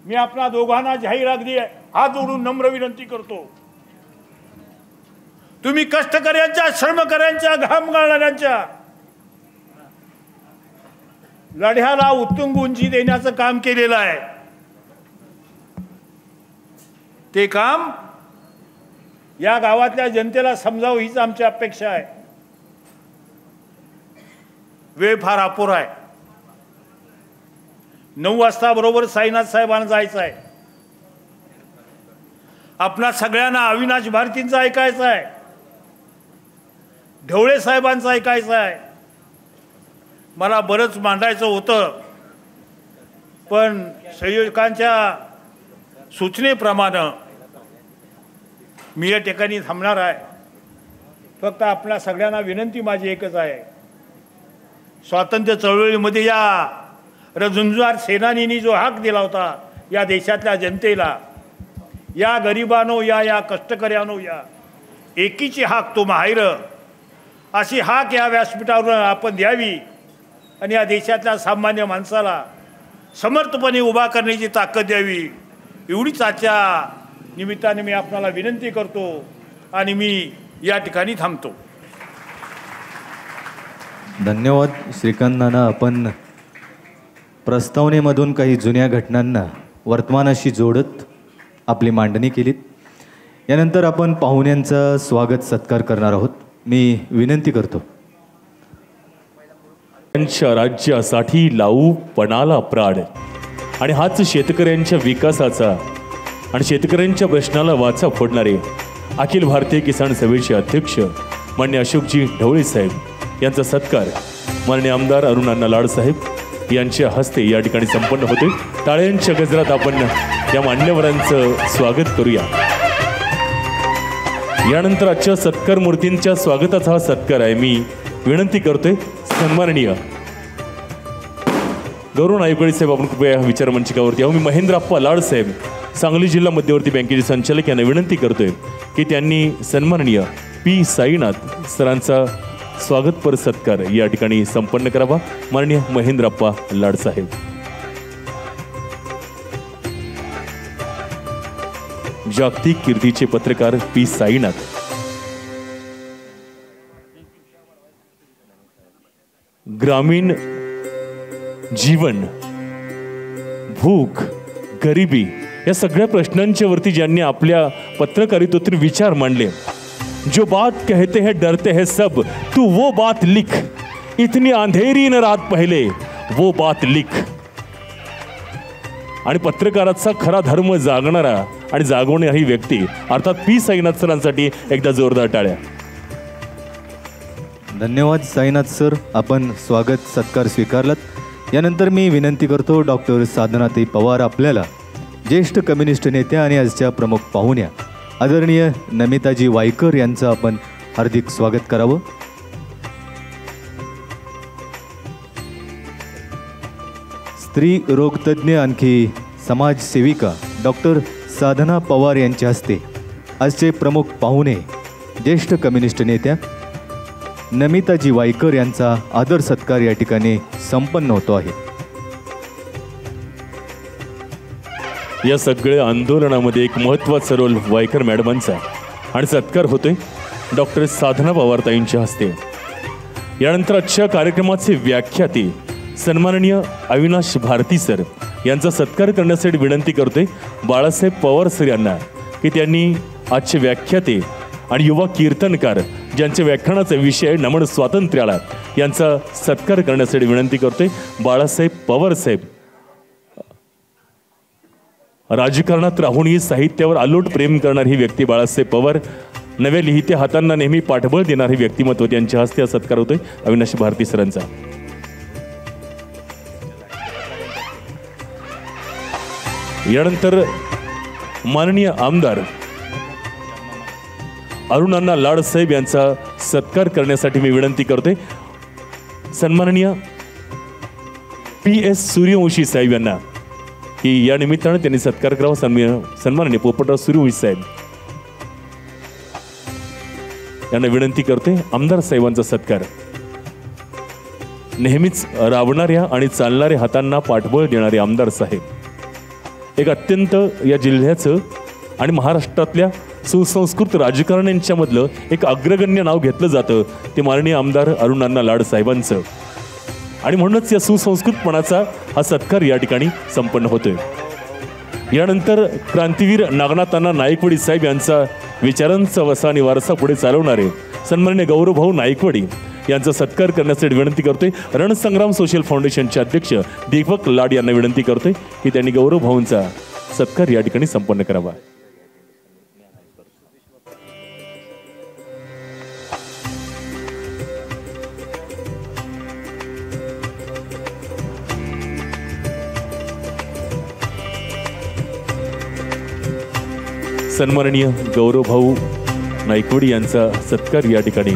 मी आपल्या दोघांना जाहीर अगदी हात जोडून नम्र विनंती करतो, तुम्ही कष्टकऱ्यांच्या, श्रमकऱ्यांच्या, घाम गाळणाऱ्यांच्या लढ्याला उत्तुंग उंची देण्याचं काम केलेलं आहे. ते काम या गावातल्या जनतेला समजावं हीच आमची अपेक्षा आहे. वेळ फार अपुरा आहे. 9 वाजता बरोबर साईनाथ साहेबांना जायचं आहे. आपणा सगळ्यांना अविनाश भारतींचं ऐकायचं आहे, ढवळे साहेबांचं ऐकायचं आहे. मला बरंच मांडायचं होतं, पण संयोजकांच्या सूचनेप्रमाणे मी या ठिकाणी थांबणार आहे. फक्त आपल्या सगळ्यांना विनंती माझी एकच आहे, स्वातंत्र्य चळवळीमध्ये या झुंजार सेनानींनी जो हाक दिला होता या देशातल्या जनतेला, या गरिबानो या कष्टकऱ्यानो या, एकीची हाक तुम हायर, अशी हाक या व्यासपीठावर आपण द्यावी आणि या देशातल्या सामान्य माणसाला समर्थपणे उभा करण्याची ताकद द्यावी. एवढीच आजच्या निमित्ताने मी आपणाला विनंती करतो आणि मी या ठिकाणी थांबतो. धन्यवाद श्रीकांत नाना. आपण प्रस्तावनेमधून काही जुन्या घटनांना वर्तमानाशी जोडत आपली मांडणी केलीत. यानंतर आपण पाहुण्यांचा स्वागत सत्कार करणार आहोत. मी विनंती करतो, त्यांच्या राज्यासाठी लावू पणाला प्राण, आणि हाच शेतकऱ्यांच्या विकासाचा आणि शेतकऱ्यांच्या प्रश्नाला वाचा फोडणारे अखिल भारतीय किसान सभेचे अध्यक्ष मान्य अशोकजी ढवळे साहेब यांचा सत्कार माननीय आमदार अरुण अण्णा लाड साहेब यांच्या हस्ते या ठिकाणी संपन्न होते। टाळ्यांच्या गजरात आपण या मान्यवरांचं स्वागत करूया। यानंतर आजच्या सत्कार मूर्तींच्या स्वागताचा हा सत्कार आहे। मी विनंती करतोय सन्माननीय गौरव नायकवडी साहेब आपण कृपया विचार मंचिकावरती मी महेंद्रप्पा लाड साहेब सांगली जिल्हा मध्यवर्ती बँकेचे संचालक यांना विनंती करतोय की त्यांनी सन्माननीय पी साईनाथ सरांचा स्वागतपर सत्कार या ठिकाणी संपन्न करावा। माननीय महेंद्रप्पा लाड साहेब। जागतिक कीर्तीचे पत्रकार पी साईनाथ, ग्रामीण जीवन, भूक, गरिबी या सगळ्या प्रश्नांच्या वरती ज्यांनी आपल्या पत्रकारितेतून विचार मांडले। जो बात कहते हैं डरते हैं सब, तू वो बात लिख, इतनी अंधेरी न रात पहले वो बात लिख। आणि पत्रकाराचा खरा धर्म जागणारा आणि जागवणारी व्यक्ती अर्थात पी साईनाथ सरांसाठी एकदा जोरदार टाळ्या। धन्यवाद साईनाथ सर, आपण स्वागत सत्कार स्वीकारलात। यानंतर मी विनंती करतो डॉक्टर साधनाताई पवार आपल्याला ज्येष्ठ कम्युनिस्ट नेत्या आणि आजच्या प्रमुख पाहुण्या आदरणीय नमिताजी वायकर यांचं आपण हार्दिक स्वागत करावं। स्त्री रोगतज्ञ आणखी समाजसेविका डॉक्टर साधना पवार यांच्या हस्ते आजचे प्रमुख पाहुणे ज्येष्ठ कम्युनिस्ट नेत्या नमिताजी वायकर यांचा आदर सत्कार या ठिकाणी संपन्न होतो आहे। या सगळ्या आंदोलनामध्ये एक महत्त्वाचा रोल वायकर मॅडमांचा आणि सत्कार होतोय डॉक्टर साधना पवारताईंच्या हस्ते। यानंतर आजच्या कार्यक्रमाचे व्याख्याते सन्माननीय अविनाश भारती सर यांचा सत्कार करण्यासाठी विनंती करतोय बाळासाहेब पवार सर यांना की त्यांनी आजचे व्याख्याते आणि युवा कीर्तनकार ज्यांच्या व्याख्यानाचा विषय नमन स्वातंत्र्याला यांचा सत्कार करण्यासाठी विनंती करतोय बाळासाहेब पवार साहेब। राजकारणात राहूनही साहित्यावर अलोट प्रेम करणारी ही व्यक्ती बाळासाहेब पवार, नव्या लिहित्या हातांना नेहमी पाठबळ देणारे व्यक्तिमत्व त्यांच्या हस्ते सत्कार होतोय अविनाश भारती सरांचा। यानंतर माननीय आमदार अरुण अण्णा लाड साहेब यांचा सत्कार करण्यासाठी मी विनंती करतोय सन्माननीय पी एस सूर्यवंशी साहेब यांना की या निमित्ताने त्यांनी सत्कार करावा। सन्माननीय पोपटराव सूर्यवंशी साहेब यांना विनंती करते आमदार साहेबांचा सत्कार। नेहमीच राबणाऱ्या आणि चालणाऱ्या हातांना पाठबळ देणारे आमदार साहेब, एक अत्यंत या जिल्ह्याचं आणि महाराष्ट्रातल्या सुसंस्कृत राजकारण्यांच्या मधलं एक अग्रगण्य नाव घेतलं जातं ते माननीय आमदार अरुण अण्णा लाड साहेबांचं आणि म्हणूनच या सुसंस्कृतपणाचा हा सत्कार या ठिकाणी संपन्न होतोय। यानंतर क्रांतीवीर नागनाथांना नायकवडी साहेब यांचा विचारांचा वसा आणि वारसा पुढे चालवणारे सन्माननीय गौरवभाऊ नायकवडी यांचा सत्कार करण्यासाठी विनंती करतोय रणसंग्राम सोशल फाउंडेशनचे अध्यक्ष दीपक लाड यांना विनंती करतोय की त्यांनी गौरवभाऊंचा सत्कार या ठिकाणी संपन्न करावा। सन्माननीय गौरवभाऊ नायकवडी यांचा सत्कार या ठिकाणी।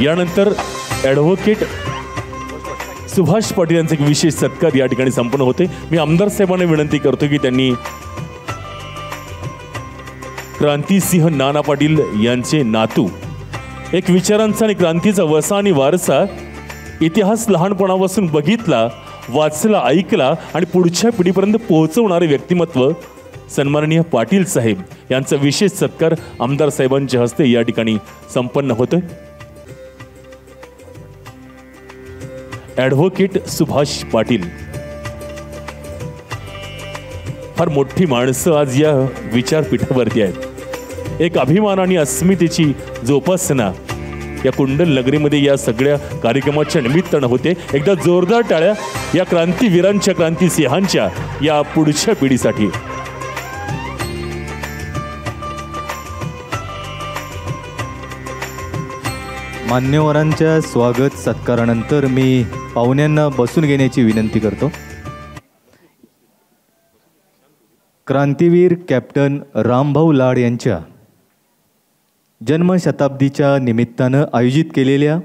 यानंतर ॲडव्होकेट सुभाष पाटील यांचा एक विशेष सत्कार या ठिकाणी संपन्न होते। मी आमदार साहेबांना विनंती करतो की त्यांनी क्रांतिसिंह नाना पाटील यांचे नातू, एक विचारांचा आणि क्रांतीचा वसा आणि वारसा, इतिहास लहानपणापासून बघितला, वाचला, ऐकला आणि पुढच्या पिढीपर्यंत पोहोचवणारे व्यक्तिमत्व सन्माननीय पाटील साहेब यांचा विशेष सत्कार आमदार साहेबांच्या हस्ते या ठिकाणी संपन्न होतोय। ॲडव्होकेट सुभाष पाटील, फार मोठी माणसं आज या विचारपीठावरती आहेत। एक अभिमान आणि अस्मितेची जोपासना या कुंडल नगरीमध्ये या सगळ्या कार्यक्रमाच्या निमित्तानं होते। एकदा जोरदार टाळ्या या क्रांतीवीरांच्या, क्रांतिसिंहांच्या या पुढच्या पिढीसाठी। मान्यवरांच्या स्वागत सत्कारानंतर मी पाहुण्यांना बसून घेण्याची विनंती करतो. क्रांतीवीर कॅप्टन रामभाऊ लाड यांच्या जन्मशताब्दीच्या निमित्तानं आयोजित केलेल्या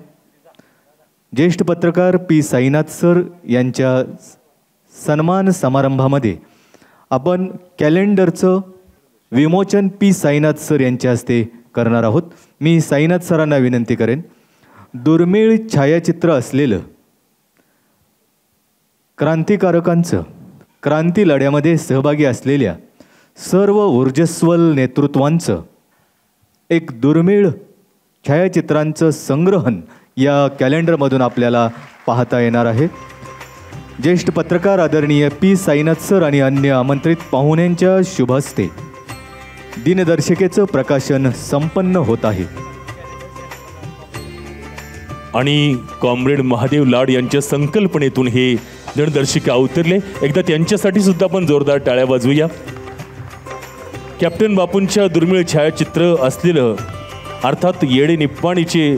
ज्येष्ठ पत्रकार पी साईनाथ सर यांच्या सन्मान समारंभामध्ये आपण कॅलेंडरचं विमोचन पी साईनाथ सर यांच्या हस्ते करणार आहोत. मी साईनाथ सरांना विनंती करेन, दुर्मिळ छायाचित्र असलेलं क्रांतिकारकांचं क्रांती लढ्यामध्ये सहभागी असलेल्या सर्व ऊर्जस्वल नेतृत्वांचं एक दुर्मिळ छायाचित्रांचं संग्रहण या कॅलेंडरमधून आपल्याला पाहता येणार आहे. ज्येष्ठ पत्रकार आदरणीय पी साईनाथ सर आणि अन्य आमंत्रित पाहुण्यांच्या शुभ हस्ते दिनदर्शिकेचं प्रकाशन संपन्न होत आहे. आणि कॉम्रेड महादेव लाड यांच्या संकल्पनेतून हे दिनदर्शिका अवतरले. एकदा त्यांच्यासाठी सुद्धा आपण जोरदार टाळ्या वाजवूया. कॅप्टन बापूंच्या दुर्मिळ छायाचित्र असलेलं अर्थात येडे निप्पाणीचे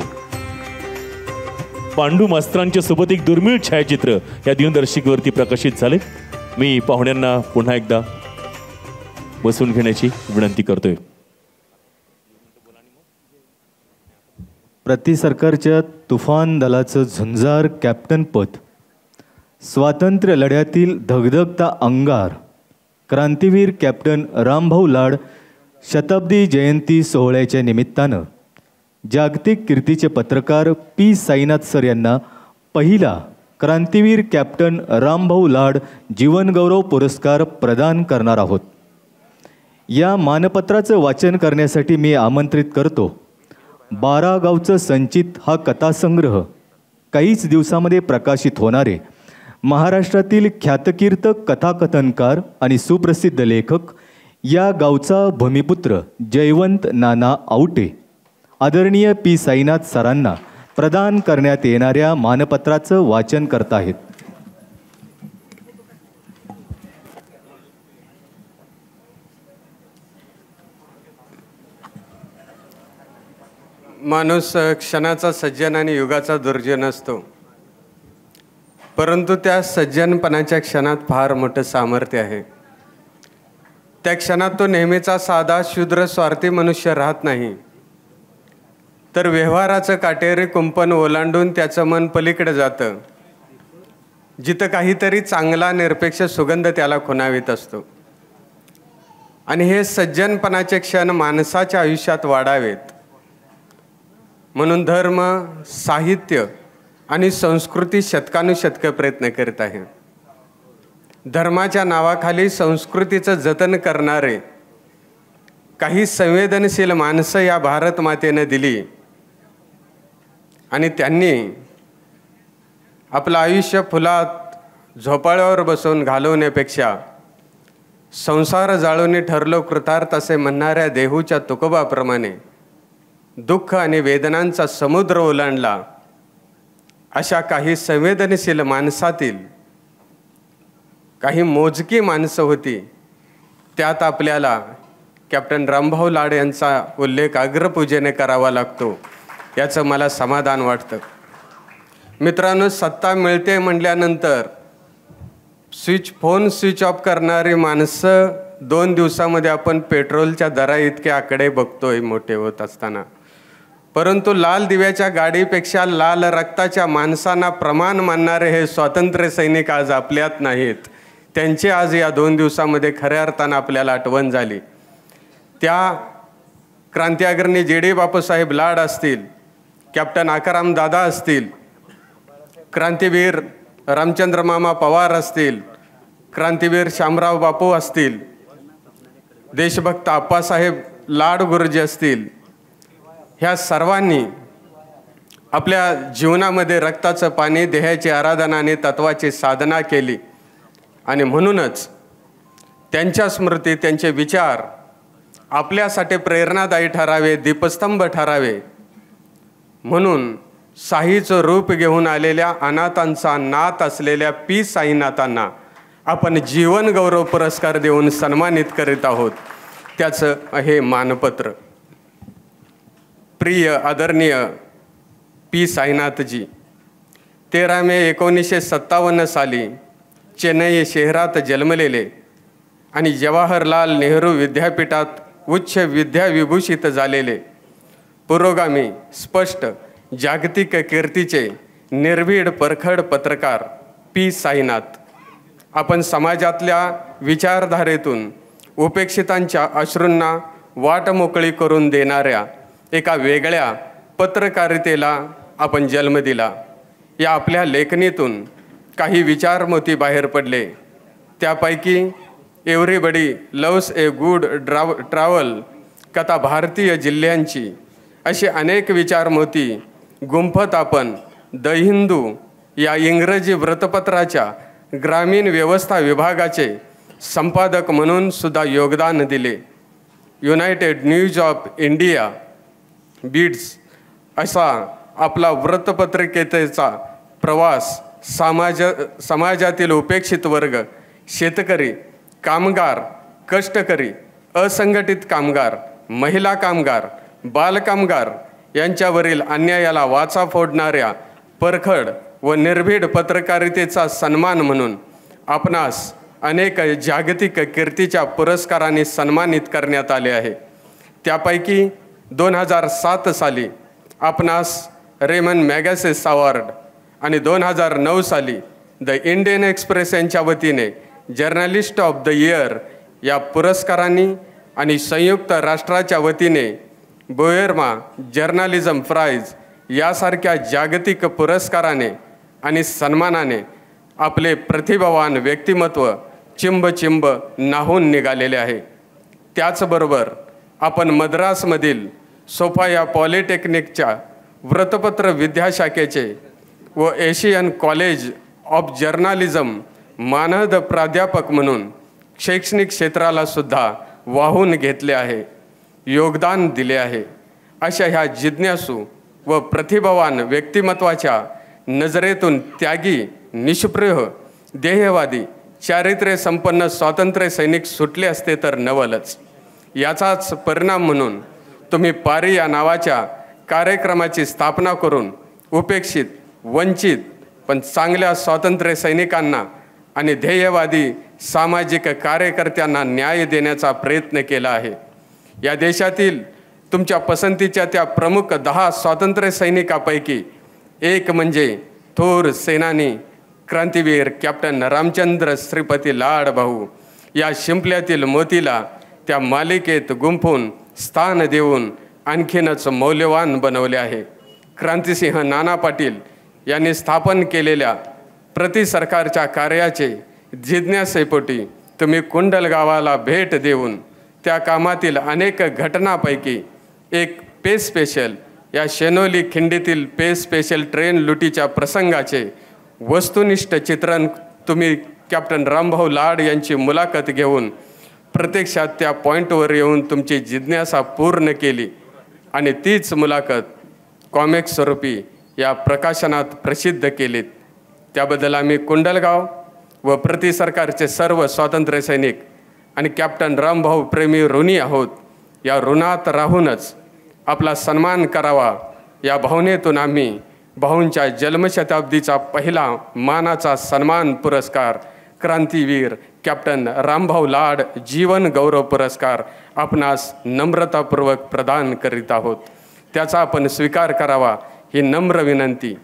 पांडू मास्तरांच्या सोबत एक दुर्मिळ छायाचित्र या दिनदर्शिकेवरती प्रकाशित झाले. मी पाहुण्यांना पुन्हा एकदा बसून घेण्याची विनंती करतोय. प्रति सरकारच्या तुफान दलाचं झुंजार कॅप्टनपद, स्वातंत्र्य लढ्यातील धगधगता अंगार, क्रांतीवीर कॅप्टन रामभाऊ लाड शताब्दी जयंती सोहळ्याच्या निमित्तानं जागतिक कीर्तीचे पत्रकार पी साईनाथ सर यांना पहिला क्रांतीवीर कॅप्टन रामभाऊ लाड जीवनगौरव पुरस्कार प्रदान करणार आहोत. या मानपत्राचं वाचन करण्यासाठी मी आमंत्रित करतो 12 गावचं संचित हा कथासंग्रह, काहीच दिवसामध्ये प्रकाशित होणारे महाराष्ट्रातील ख्यातकीर्त कथाकथनकार आणि सुप्रसिद्ध लेखक या गावचा भूमिपुत्र जयवंत नाना आवटे आदरणीय पी साईनाथ सरांना प्रदान करण्यात येणाऱ्या मानपत्राचं वाचन करत आहेत. माणूस क्षणाचा सज्जन आणि युगाचा दुर्जन असतो, परंतु त्या सज्जनपणाच्या क्षणात फार मोठं सामर्थ्य आहे. त्या क्षणात तो नेहमीचा साधा शूद्र स्वार्थी मनुष्य राहत नाही, तर व्यवहाराचं काटेरी कुंपण ओलांडून त्याचं मन पलीकडे जातं, जिथं काहीतरी चांगला निरपेक्ष सुगंध त्याला खुणावीत असतो. आणि हे सज्जनपणाचे क्षण माणसाच्या आयुष्यात वाढावेत म्हणून धर्म, साहित्य आणि संस्कृती शतकानुशतकं प्रयत्न करीत आहे. धर्माच्या नावाखाली संस्कृतीचं जतन करणारे काही संवेदनशील माणसं या भारत मातेनं दिली आणि त्यांनी आपलं आयुष्य फुलात झोपाळ्यावर बसून घालवण्यापेक्षा संसार जाळून ठरलो कृतार्थ असे म्हणणाऱ्या देहूच्या तुकोबाप्रमाणे दुःख आणि वेदनांचा समुद्र ओलांडला. अशा काही संवेदनशील माणसातील काही मोजकी माणसं होती, त्यात आपल्याला कॅप्टन रामभाऊ लाड यांचा उल्लेख अग्रपूजेने करावा लागतो, याचं मला समाधान वाटतं. मित्रांनो, सत्ता मिळते म्हटल्यानंतर फोन स्विच ऑफ करणारी माणसं 2 दिवसामध्ये आपण पेट्रोलच्या दरा इतके आकडे बघतोय मोठे होत असताना, परंतु लाल दिव्याच्या गाडीपेक्षा लाल रक्ताच्या माणसांना प्रमाण मानणारे हे स्वातंत्र्य सैनिक आज आपल्यात नाहीत. त्यांची आज या 2 दिवसामध्ये खऱ्या अर्थानं आपल्याला आठवण झाली. त्या क्रांतिअग्रणी जे.डी. बापूसाहेब लाड असतील, कॅप्टन आकाराम दादा असतील, क्रांतीवीर रामचंद्र मामा पवार असतील, क्रांतीवीर शामराव बापू असतील, देशभक्त आप्पासाहेब लाड गुरुजी असतील, ह्या सर्वांनी आपल्या जीवनामध्ये रक्ताचं पाणी, देहाची आराधना आणि तत्वाची साधना केली. आणि म्हणूनच त्यांच्या स्मृती, त्यांचे विचार आपल्यासाठी प्रेरणादायी ठरावे, दीपस्तंभ ठरावे म्हणून साईचं रूप घेऊन आलेल्या अनाथांचा नाथ असलेल्या पी साईनाथांना आपण जीवन गौरव पुरस्कार देऊन सन्मानित करीत आहोत. त्याचं हे मानपत्र. प्रिय आदरणीय पी साईनाथजी. 13 मे 1957 साली चेन्नई शहरात जन्मलेले आणि जवाहरलाल नेहरू विद्यापीठात उच्च विद्याविभूषित झालेले, पुरोगामी, स्पष्ट, जागतिक कीर्तीचे निर्भीड परखड पत्रकार पी साईनाथ. आपण समाजातल्या विचारधारेतून उपेक्षितांच्या अश्रूंना वाट मोकळी करून देणाऱ्या एका वेगळ्या पत्रकारितेला आपण जन्म दिला. या आपल्या लेखणीतून काही विचारमोती बाहेर पडले. त्यापैकी everybody loves a good travel, कथा भारतीय जिल्ह्यांची, अशी अनेक विचारमोती गुंफत आपण द हिंदू या इंग्रजी वृत्तपत्राच्या ग्रामीण व्यवस्था विभागाचे संपादक म्हणून सुद्धा योगदान दिले. United news of India beads असा आपला वृत्तपत्रिकेचा प्रवास समाजातील उपेक्षित वर्ग, शेतकरी, कामगार, कष्टकरी, असंघटित कामगार, महिला कामगार, बालकामगार यांच्यावरील अन्यायाला वाचा फोडणाऱ्या परखड व निर्भीड पत्रकारितेचा सन्मान म्हणून आपणास अनेक जागतिक कीर्तीच्या पुरस्कारांनी सन्मानित करण्यात आले आहे. त्यापैकी 2007 साली आपणास रेमन मॅगसेस अवॉर्ड आणि 2009 साली द इंडियन एक्सप्रेस यांच्या वतीने जर्नलिस्ट ऑफ द इयर या पुरस्कारांनी आणि संयुक्त राष्ट्राच्या वतीने बोएर्मा जर्नलिझम प्राइज यासारख्या जागतिक पुरस्काराने आणि सन्मानाने आपले प्रतिभावान व्यक्तिमत्व चिंब नाहून निघालेले आहे. त्याचबरोबर आपण मद्रासमधील सोफाया पॉलिटेक्निकच्या वृत्तपत्र विद्याशाखेचे व एशियन कॉलेज ऑफ जर्नलिझम मानद प्राध्यापक म्हणून शैक्षणिक क्षेत्राला सुद्धा वाहून घेतले आहे, योगदान दिले आहे. अशा ह्या जिज्ञासू व प्रतिभावान व्यक्तिमत्वाच्या नजरेतून त्यागी, निष्प्रह, ध्येयवादी, चारित्र्य संपन्न स्वातंत्र्य सैनिक सुटले असते तर नवलच. याचाच परिणाम म्हणून तुम्ही पारी या नावाच्या कार्यक्रमाची स्थापना करून उपेक्षित, वंचित पण चांगल्या स्वातंत्र्य सैनिकांना आणि ध्येयवादी सामाजिक कार्यकर्त्यांना न्याय देण्याचा प्रयत्न केला आहे. या देशातील तुमच्या पसंतीच्या त्या प्रमुख 10 स्वातंत्र्य सैनिकापैकी एक म्हणजे थोर सेनानी क्रांतीवीर कॅप्टन रामचंद्र श्रीपती लाड भाऊ. या शिंपल्यातील मोतीला त्या मालिकेत गुंफून स्थान देऊन आणखीनच मौल्यवान बनवले आहे. क्रांतिसिंह नाना पाटील यांनी स्थापन केलेल्या प्रति सरकारच्या कार्याचे जिज्ञासेपोटी तुम्ही कुंडल गावाला भेट देऊन त्या कामातील अनेक घटनांपैकी एक पे स्पेशल या शेनोली खिंडीतील पे स्पेशल ट्रेन लुटीच्या प्रसंगाचे वस्तुनिष्ठ चित्रण तुम्ही कॅप्टन रामभाऊ लाड यांची मुलाखत घेऊन प्रत्यक्षात त्या पॉईंटवर येऊन तुमची जिज्ञासा पूर्ण केली आणि तीच मुलाखत कॉमिक स्वरूपी या प्रकाशनात प्रसिद्ध केलीत. त्याबद्दल आम्ही कुंडलगाव व प्रति सरकारचे सर्व स्वातंत्र्य सैनिक आणि कॅप्टन रामभाऊ प्रेमी ऋणी आहोत. या ऋणात राहूनच आपला सन्मान करावा या भावनेतून आम्ही भाऊंच्या जन्मशताब्दीचा पहिला मानाचा सन्मान पुरस्कार क्रांतीवीर कॅप्टन रामभाऊ लाड जीवन गौरव पुरस्कार आपणास नम्रतापूर्वक प्रदान करीत आहोत. त्याचा आपण स्वीकार करावा ही नम्र विनंती.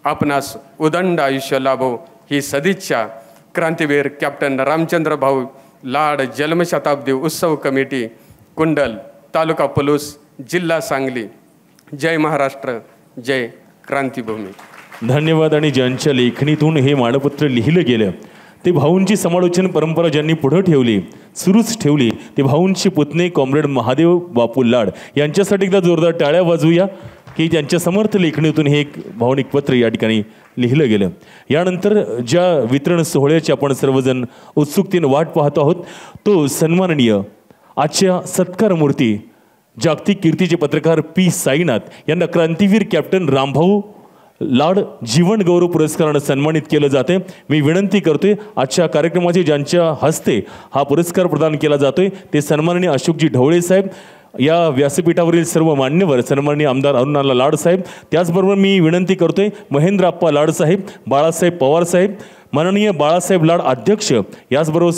आपणास उदंड आयुष्य लाभो ही सदिच्छा क्रांतीवीर कॅप्टन रामचंद्र भाऊ लाड जन्मशताब्दी उत्सव कमिटी, कुंडल, तालुका पलूस, जिल्हा सांगली. जय महाराष्ट्र, जय क्रांतीभूमी. धन्यवाद. आणि ज्यांच्या लेखणीतून हे मानपत्र लिहिलं गेलं ते भाऊंची समालोचन परंपरा ज्यांनी पुढे ठेवली, सुरूच ठेवली, ते भाऊंचे पुतणे कॉम्रेड महादेव बापू लाड यांच्यासाठी एकदा जोरदार टाळ्या वाजवूया की त्यांच्या समर्थ लेखणीतून हे एक भावनिक पत्र या ठिकाणी लिहिलं गेलं. यानंतर ज्या वितरण सोहळ्याची आपण सर्वजण उत्सुकतेने वाट पाहतो आहोत तो सन्माननीय आजच्या सत्कार मूर्ती जागतिक कीर्तीचे पत्रकार पी साईनाथ यांना क्रांतीवीर कॅप्टन रामभाऊ लाड जीवन गौरव पुरस्कारानं सन्मानित केलं जाते. मी विनंती करतोय आजच्या कार्यक्रमाचे ज्यांच्या हस्ते हा पुरस्कार प्रदान केला जातोय ते सन्माननीय अशोकजी ढवळे साहेब, या व्यासपीठावरील सर्व मान्यवर सन्माननीय आमदार अरुणाला लाड साहेब, त्याचबरोबर मी विनंती करतोय महेंद्र आप्पा लाड साहेब, बाळासाहेब पवार साहेब, माननीय बाळासाहेब लाड अध्यक्ष, याचबरोबर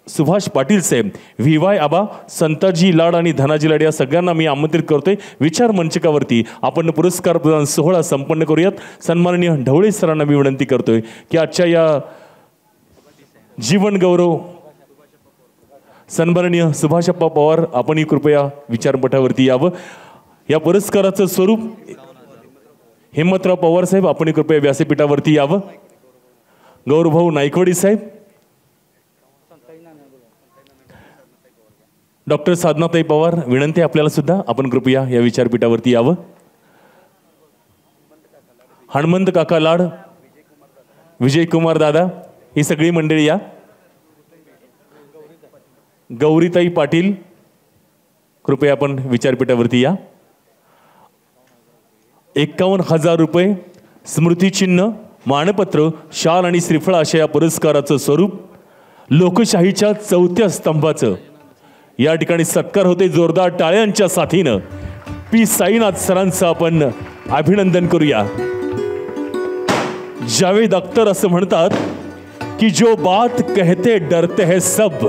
सुभाष पाटील साहेब, व्ही.वाय. आबा, संताजी लाड आणि धनाजी लाड या सगळ्यांना मी आमंत्रित करतोय विचार मंचकावरती. आपण पुरस्कार प्रदान सोहळा संपन्न करूयात. सन्माननीय ढवळे सरांना मी विनंती करतोय की आजच्या या जीवन गौरव सन्माननीय सुभाषप्पा पवार आपणही कृपया विचारपटावरती यावं. या पुरस्काराचं स्वरूप हिम्मतराव पवार साहेब आपणही कृपया व्यासपीठावरती यावं. गौरवभाऊ नायकवडी साहेब, डॉक्टर साधनाताई पवार विनंती आपल्याला सुद्धा आपण कृपया या विचारपीठावरती यावं. हनुमंत काका लाड, विजयकुमार दादा, ही सगळी मंडळी या. गौरीताई पाटील कृपया आपण विचारपीठावरती या. 51,000 रुपये स्मृतिचिन्ह, मानपत्र, शाल आणि श्रीफळ अशा या पुरस्काराचं स्वरूप लोकशाहीच्या 4थ्या स्तंभाचं या ठिकाणी सत्कार होते. जोरदार टाळ्यांच्या साथीनं पी साईनाथ सरांचं आपण अभिनंदन करूया. जावेद अख्तर असं म्हणतात की जो बात कहते डरते हैं सब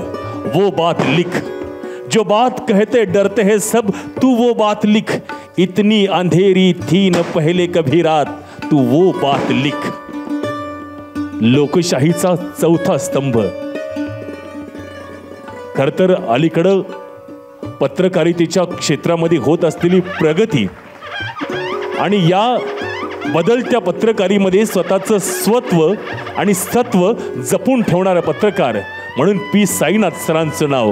वो बात लिख, जो बात कहते डरते हैं सब तू वो बात लिख, इतनी अंधेरी थी न पहले कभी रात तू वो बात लिख. लोकशाहीचा 4था स्तंभ. खर तर अलीकडं पत्रकारितेच्या क्षेत्रामध्ये होत असलेली प्रगती आणि या बदलत्या पत्रकारीमध्ये स्वतःचं स्वत्व आणि सत्व जपून ठेवणारा पत्रकार म्हणून पी साईनाथ सरांचं नाव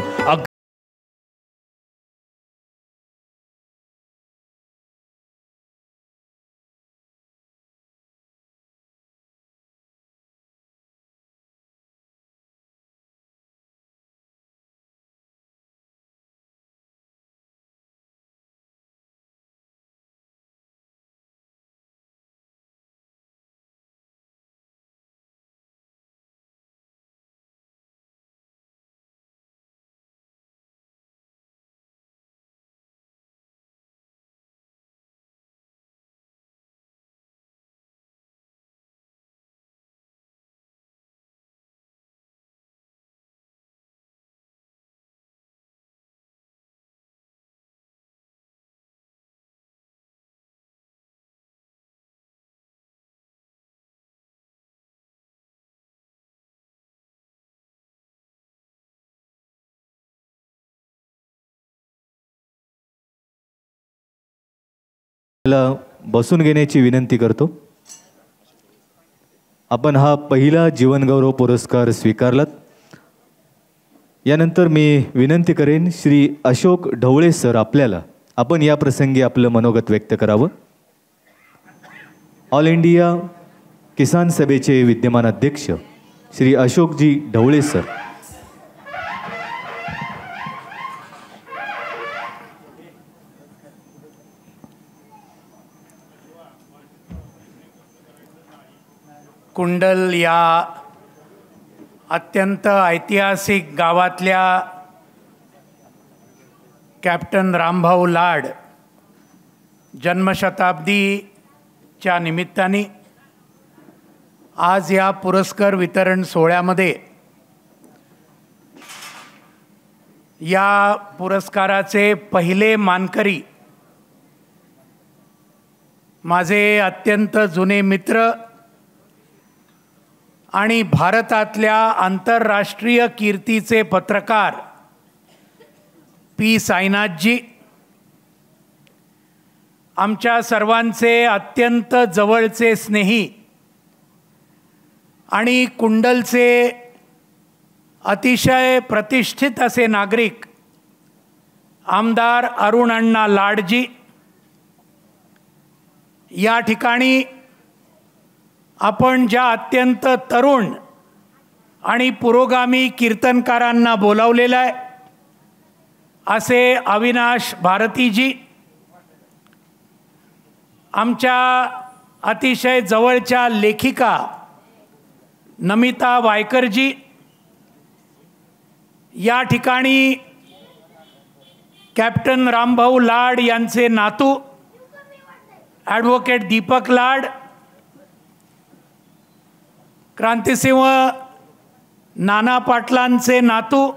बसून घेण्याची विनंती करतो. आपण हा पहिला जीवनगौरव पुरस्कार स्वीकारलात. यानंतर मी विनंती करेन श्री अशोक ढवळे सर आपल्याला आपण या प्रसंगी आपलं मनोगत व्यक्त करावं. ऑल इंडिया किसान सभेचे विद्यमान अध्यक्ष श्री अशोकजी ढवळे सर. कुंडल या अत्यंत ऐतिहासिक गावातल्या कॅप्टन रामभाऊ लाड जन्मशताब्दीच्या निमित्ताने आज या पुरस्कार वितरण सोहळ्यामध्ये या पुरस्काराचे पहिले मानकरी माझे अत्यंत जुने मित्र आणि भारतातल्या आंतरराष्ट्रीय कीर्तीचे पत्रकार पी साईनाथजी, आमच्या सर्वांचे अत्यंत जवळचे स्नेही आणि कुंडलचे अतिशय प्रतिष्ठित असे नागरिक आमदार अरुण अण्णा लाडजी. या ठिकाणी आपण ज्या अत्यंत तरुण आणि पुरोगामी कीर्तनकारांना बोलावलेलं आहे असे अविनाश भारतीजी, आमच्या अतिशय जवळच्या लेखिका नमिता वायकरजी, या ठिकाणी कॅप्टन रामभाऊ लाड यांचे नातू ॲडव्होकेट दीपक लाड, क्रांतिसिंह नाना पाटलांचे नातू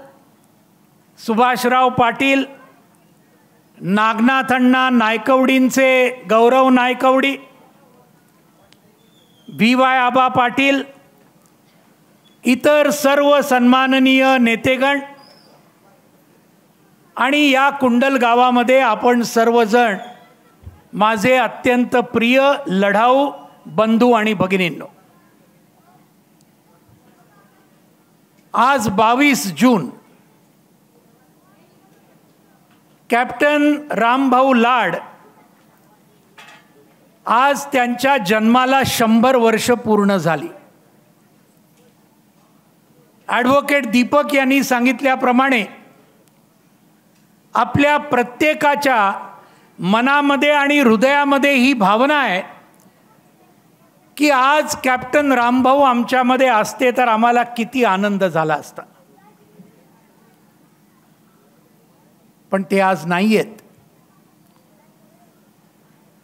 सुभाषराव पाटील, नागनाथ अण्णा नायकवडींचे गौरव नायकवडी, VY आबा पाटील, इतर सर्व सन्माननीय नेतेगण आणि या कुंडल गावामध्ये आपण सर्वजण माझे अत्यंत प्रिय लढाऊ बंधू आणि भगिनींनो, आज 22 जून कॅप्टन रामभाऊ लाड आज त्यांच्या जन्माला 100 वर्ष पूर्ण झाली. ॲडव्होकेट दीपक यांनी सांगितल्याप्रमाणे आपल्या प्रत्येकाच्या मनामध्ये आणि हृदयामध्ये ही भावना आहे की आज कॅप्टन रामभाऊ आमच्यामध्ये असते तर आम्हाला किती आनंद झाला असता, पण ते आज नाही आहेत.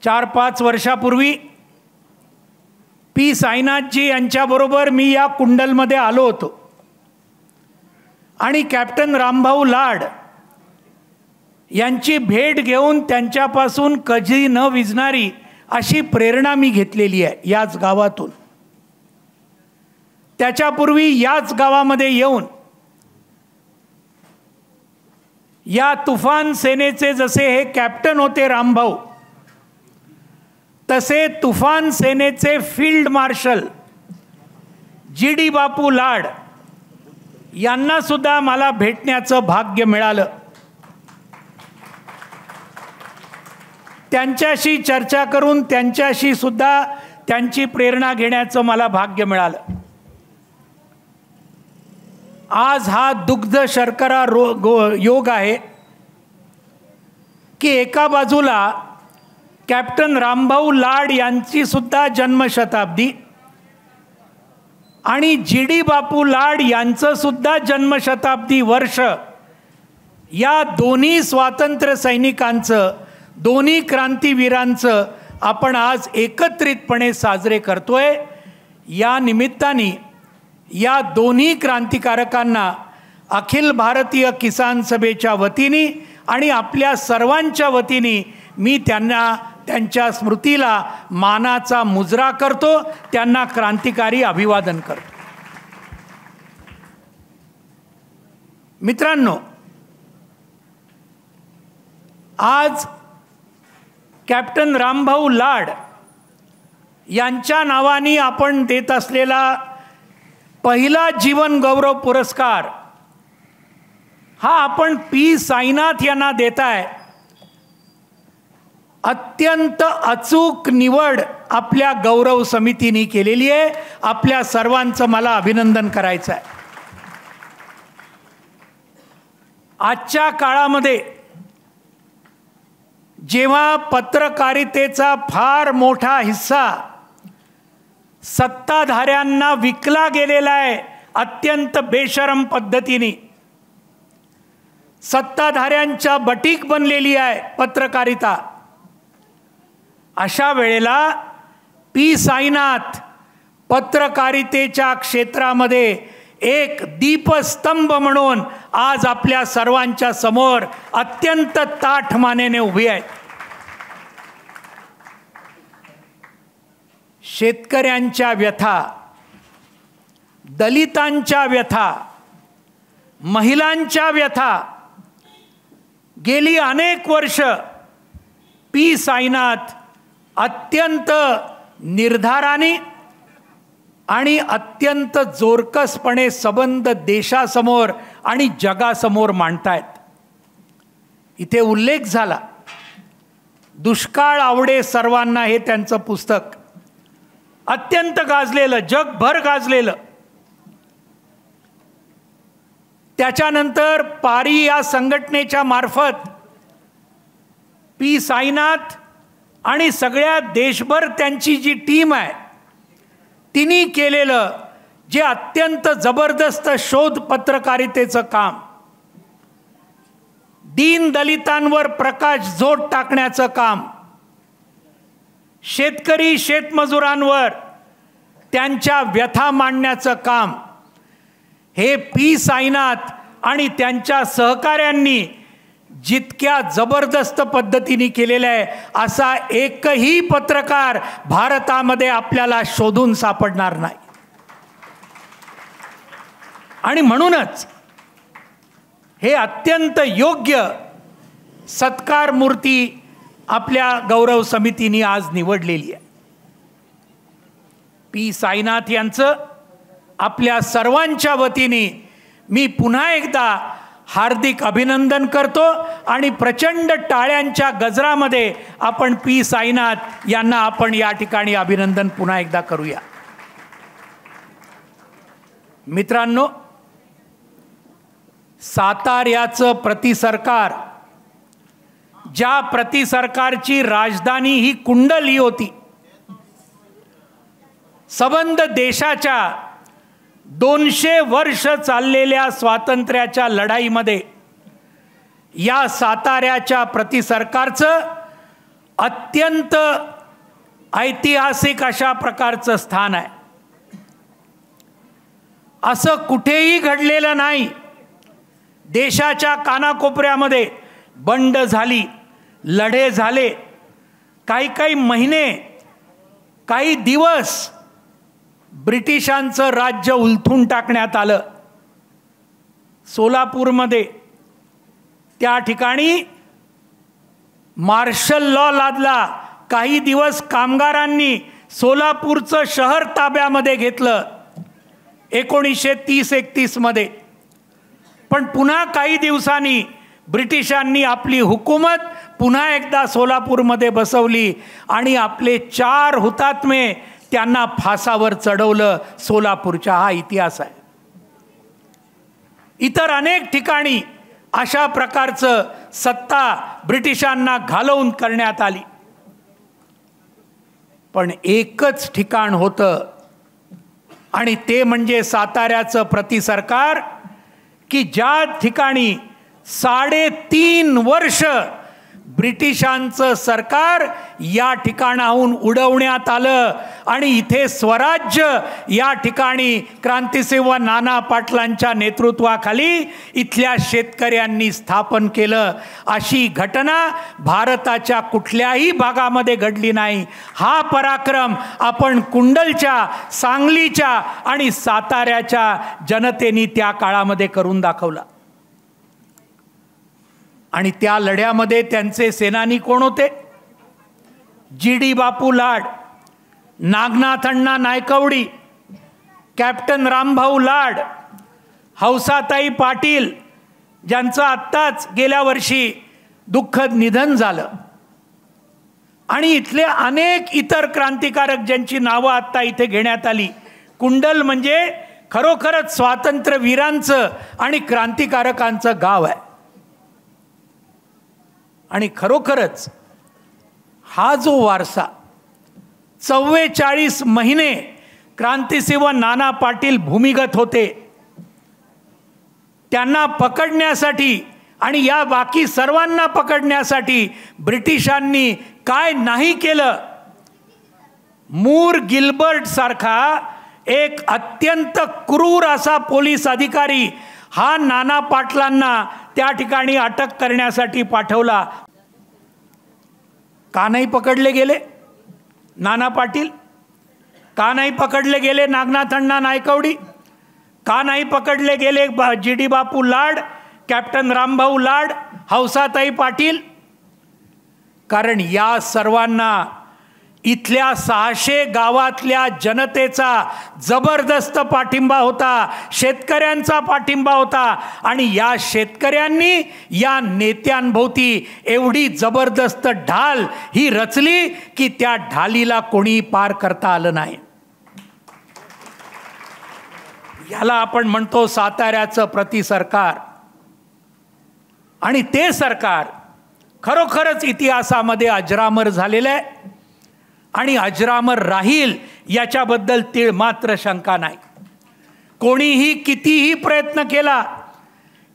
4-5 वर्षापूर्वी पी साईनाथजी यांच्याबरोबर मी या कुंडलमध्ये आलो होतो आणि कॅप्टन रामभाऊ लाड यांची भेट घेऊन त्यांच्यापासून कधी न विझणारी अशी प्रेरणा मी घेतलेली आहे याच गावातून. त्याच्यापूर्वी याच गावामध्ये येऊन या तुफान सेनेचे जसे हे कॅप्टन होते रामभाऊ, तसे तुफान सेनेचे फील्ड मार्शल GD बापू लाड यांना सुद्धा मला भेटण्याचं भाग्य मिळालं. त्यांच्याशी चर्चा करून त्यांच्याशी सुद्धा त्यांची प्रेरणा घेण्याचं मला भाग्य मिळालं. आज हा दुग्ध शर्करा योग आहे की एका बाजूला कॅप्टन रामभाऊ लाड यांची सुद्धा जन्मशताब्दी आणि GD बापू लाड यांचं सुद्धा जन्मशताब्दी वर्ष, या दोन्ही स्वातंत्र्य सैनिकांचं, दोन्ही क्रांतीवीरांचं आपण आज एकत्रितपणे साजरे करतोय. या निमित्ताने या दोन्ही क्रांतिकारकांना अखिल भारतीय किसान सभेच्या वतीने आणि आपल्या सर्वांच्या वतीने मी त्यांना, त्यांच्या स्मृतीला मानाचा मुजरा करतो, त्यांना क्रांतिकारी अभिवादन करतो. मित्रांनो, आज कॅप्टन रामभाऊ लाड यांच्या नावाने आपण देत असलेला पहिला जीवन गौरव पुरस्कार हा आपण पी साईनाथ यांना देताय. अत्यंत अचूक निवड आपल्या गौरव समितीने केलेली आहे. आपल्या सर्वांचं मला अभिनंदन करायचं आहे. आजच्या काळामध्ये जेव्हा पत्रकारितेचा फार मोठा हिस्सा सत्ताधाऱ्यांना विकला गेलेला आहे, अत्यंत बेशरम पद्धतीने सत्ताधाऱ्यांच्या बटीक बनलेली आहे पत्रकारिता, अशा वेळेला पी साईनाथ पत्रकारितेच्या क्षेत्रामध्ये एक दीपस्तंभ म्हणून आज आपल्या सर्वांच्या समोर अत्यंत ताठ मानेने उभी आहेत. शेतकऱ्यांच्या व्यथा, दलितांच्या व्यथा, महिलांच्या व्यथा गेली अनेक वर्ष पी साईनाथ अत्यंत निर्धाराने आणि अत्यंत जोरकसपणे संबंध देशासमोर आणि जगासमोर मांडतायत. इथे उल्लेख झाला, दुष्काळ आवडे सर्वांना हे त्यांचं पुस्तक अत्यंत गाजलेलं, जगभर गाजलेलं. त्याच्यानंतर पारी या संघटनेच्या मार्फत पी साईनाथ आणि सगळ्या देशभर त्यांची जी टीम आहे तिने केलेलं जे अत्यंत जबरदस्त शोध पत्रकारितेचं काम, दीन दलितांवर प्रकाश झोत टाकण्याचं काम, शेतकरी शेतमजुरांवर त्यांच्या व्यथा मांडण्याचं काम हे पी साईनाथ आणि त्यांच्या सहकाऱ्यांनी जितक्या जबरदस्त पद्धतीने केलेलं आहे असा एकही पत्रकार भारतामध्ये आपल्याला शोधून सापडणार नाही. आणि म्हणूनच हे अत्यंत योग्य सत्कार मूर्ती आपल्या गौरव समितीने आज निवडलेली आहे. पी साईनाथ यांचं आपल्या सर्वांच्या वतीने मी पुन्हा एकदा हार्दिक अभिनंदन करतो आणि प्रचंड टाळ्यांच्या गजरामध्ये आपण पी साईनाथ यांना आपण या ठिकाणी अभिनंदन पुन्हा एकदा करूया. मित्रांनो, साताऱ्याचं प्रतिसरकार, ज्या प्रतिसरकारची राजधानी ही कुंडल होती, सबंध देशाच्या 200 वर्ष चाललेल्या स्वातंत्र्याच्या लढाईमध्ये या साताऱ्याच्या प्रतिसरकारचं अत्यंत ऐतिहासिक अशा प्रकारचं स्थान आहे. असं कुठेही घडलेलं नाही. देशाच्या कानाकोपऱ्यामध्ये बंड झाली, लढे झाले, काही महिने, काही दिवस ब्रिटिशांचं राज्य उलथून टाकण्यात आलं. सोलापूरमध्ये त्या ठिकाणी मार्शल लॉ लादला. काही दिवस कामगारांनी सोलापूरचं शहर ताब्यामध्ये घेतलं 1930-31 मध्ये. पण पुन्हा काही दिवसांनी ब्रिटिशांनी आपली हुकूमत पुन्हा एकदा सोलापूरमध्ये बसवली आणि आपले 4 हुतात्मे त्यांना फासावर चढवलं. सोलापूरचा हा इतिहास आहे. इतर अनेक ठिकाणी अशा प्रकारचं सत्ता ब्रिटिशांना घालवून करण्यात आली. पण एकच ठिकाण होतं आणि ते म्हणजे साताऱ्याचं प्रतिसरकार, की ज्या ठिकाणी 3.5 वर्ष ब्रिटिशांचं सरकार या ठिकाणाहून उडवण्यात आलं आणि इथे स्वराज्य या ठिकाणी क्रांतिसेवा नाना पाटलांच्या नेतृत्वाखाली इथल्या शेतकऱ्यांनी स्थापन केलं. अशी घटना भारताच्या कुठल्याही भागामध्ये घडली नाही. हा पराक्रम आपण कुंडलच्या, सांगलीच्या आणि साताऱ्याच्या जनतेने त्या काळामध्ये करून दाखवला. आणि त्या लढ्यामध्ये त्यांचे सेनानी कोण होते? जी.डी. बापू लाड, नागनाथ अण्णा नायकवडी, कॅप्टन रामभाऊ लाड, हौसाताई पाटील, ज्यांचं आत्ताच गेल्या वर्षी दुःखद निधन झालं, आणि इथले अनेक इतर क्रांतिकारक ज्यांची नावं आत्ता इथे घेण्यात आली. कुंडल म्हणजे खरोखरच स्वातंत्र्यवीरांचं आणि क्रांतिकारकांचं गाव आहे. आणि खरोखरच हा जो वारसा 44 महिने क्रांतिसेवा नाना पाटील भूमिगत होते, त्यांना पकडण्यासाठी आणि या बाकी सर्वांना पकडण्यासाठी ब्रिटिशांनी काय नाही केलं. मूर गिल्बर्ट सारखा एक अत्यंत क्रूर असा पोलीस अधिकारी हा नाना पाटलांना त्या ठिकाणी अटक करण्यासाठी पाठवला. का नाही पकडले गेले नाना पाटील? का नाही पकडले गेले नागनाथ अण्णा नायकवडी? का नाही पकडले गेले जी.डी. बापू लाड, कॅप्टन रामभाऊ लाड, हौसाताई पाटील? कारण या सर्वांना इथल्या 600 गावातल्या जनतेचा जबरदस्त पाठिंबा होता, शेतकऱ्यांचा पाठिंबा होता. आणि या शेतकऱ्यांनी या नेत्यांभोवती एवढी जबरदस्त ढाल ही रचली की त्या ढालीला कोणी पार करता आलं नाही. याला आपण म्हणतो साताऱ्याचं प्रतिसरकार. आणि ते सरकार खरोखरच इतिहासामध्ये अजरामर झालेलं आहे आणि अजरामर राहील याच्याबद्दल तीळ मात्र शंका नाही. कोणीही कितीही प्रयत्न केला,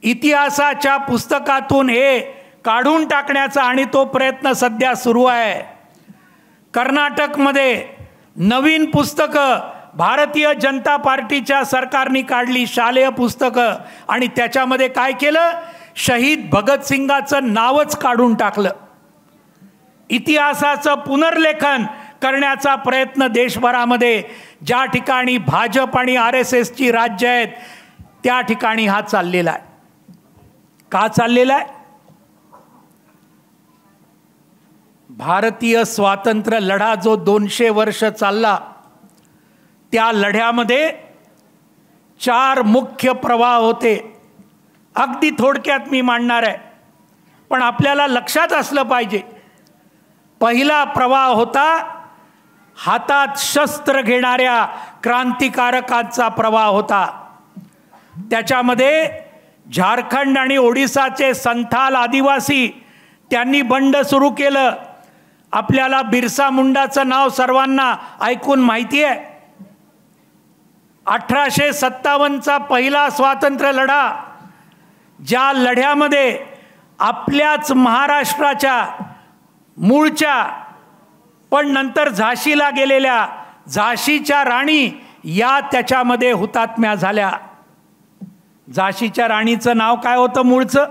इतिहासाच्या पुस्तकातून हे काढून टाकण्याचा आणि तो प्रयत्न सध्या सुरू आहे. कर्नाटकमध्ये नवीन पुस्तकं भारतीय जनता पार्टीच्या सरकारने काढली, शालेय पुस्तकं, आणि त्याच्यामध्ये काय केलं, शहीद भगतसिंगाचं नावच काढून टाकलं. इतिहासाचं पुनर्लेखन करण्याचा प्रयत्न देशभरामध्ये ज्या ठिकाणी भाजप आणि RSSची राज्य आहेत त्या ठिकाणी हा चाललेला आहे. का चाललेला आहे? भारतीय स्वातंत्र्य लढा जो 200 वर्ष चालला, त्या लढ्यामध्ये 4 मुख्य प्रवाह होते. अगदी थोडक्यात मी मांडणार आहे, पण आपल्याला लक्षात असलं पाहिजे. पहिला प्रवाह होता हातात शस्त्र घेणाऱ्या क्रांतिकारकांचा प्रवाह होता. त्याच्यामध्ये झारखंड आणि ओडिसाचे संथाल आदिवासी त्यांनी बंड सुरू केलं. आपल्याला बिरसा मुंडाचं नाव सर्वांना ऐकून माहिती आहे. 1857चा पहिला स्वातंत्र्य लढा, ज्या लढ्यामध्ये आपल्याच महाराष्ट्राच्या मूळच्या पण नंतर झाशीला गेलेल्या झाशीच्या राणी या त्याच्यामध्ये हुतात्म्या झाल्या. झाशीच्या राणीचं नाव काय होतं मूळचं?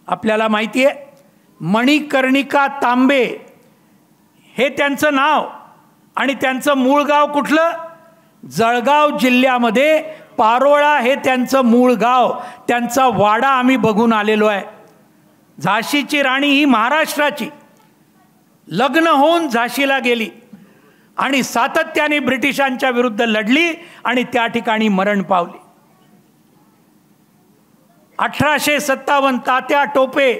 आपल्याला माहिती आहे, मणिकर्णिका तांबे हे त्यांचं नाव. आणि त्यांचं मूळ गाव कुठलं? जळगाव जिल्ह्यामध्ये पारोळा हे त्यांचं मूळ गाव. त्यांचा वाडा आम्ही बघून आलेलो आहे. झाशीची राणी ही महाराष्ट्राची, लग्न होऊन झाशीला गेली आणि सातत्याने ब्रिटिशांच्या विरुद्ध लढली आणि त्या ठिकाणी मरण पावली. 1857 तात्या टोपे,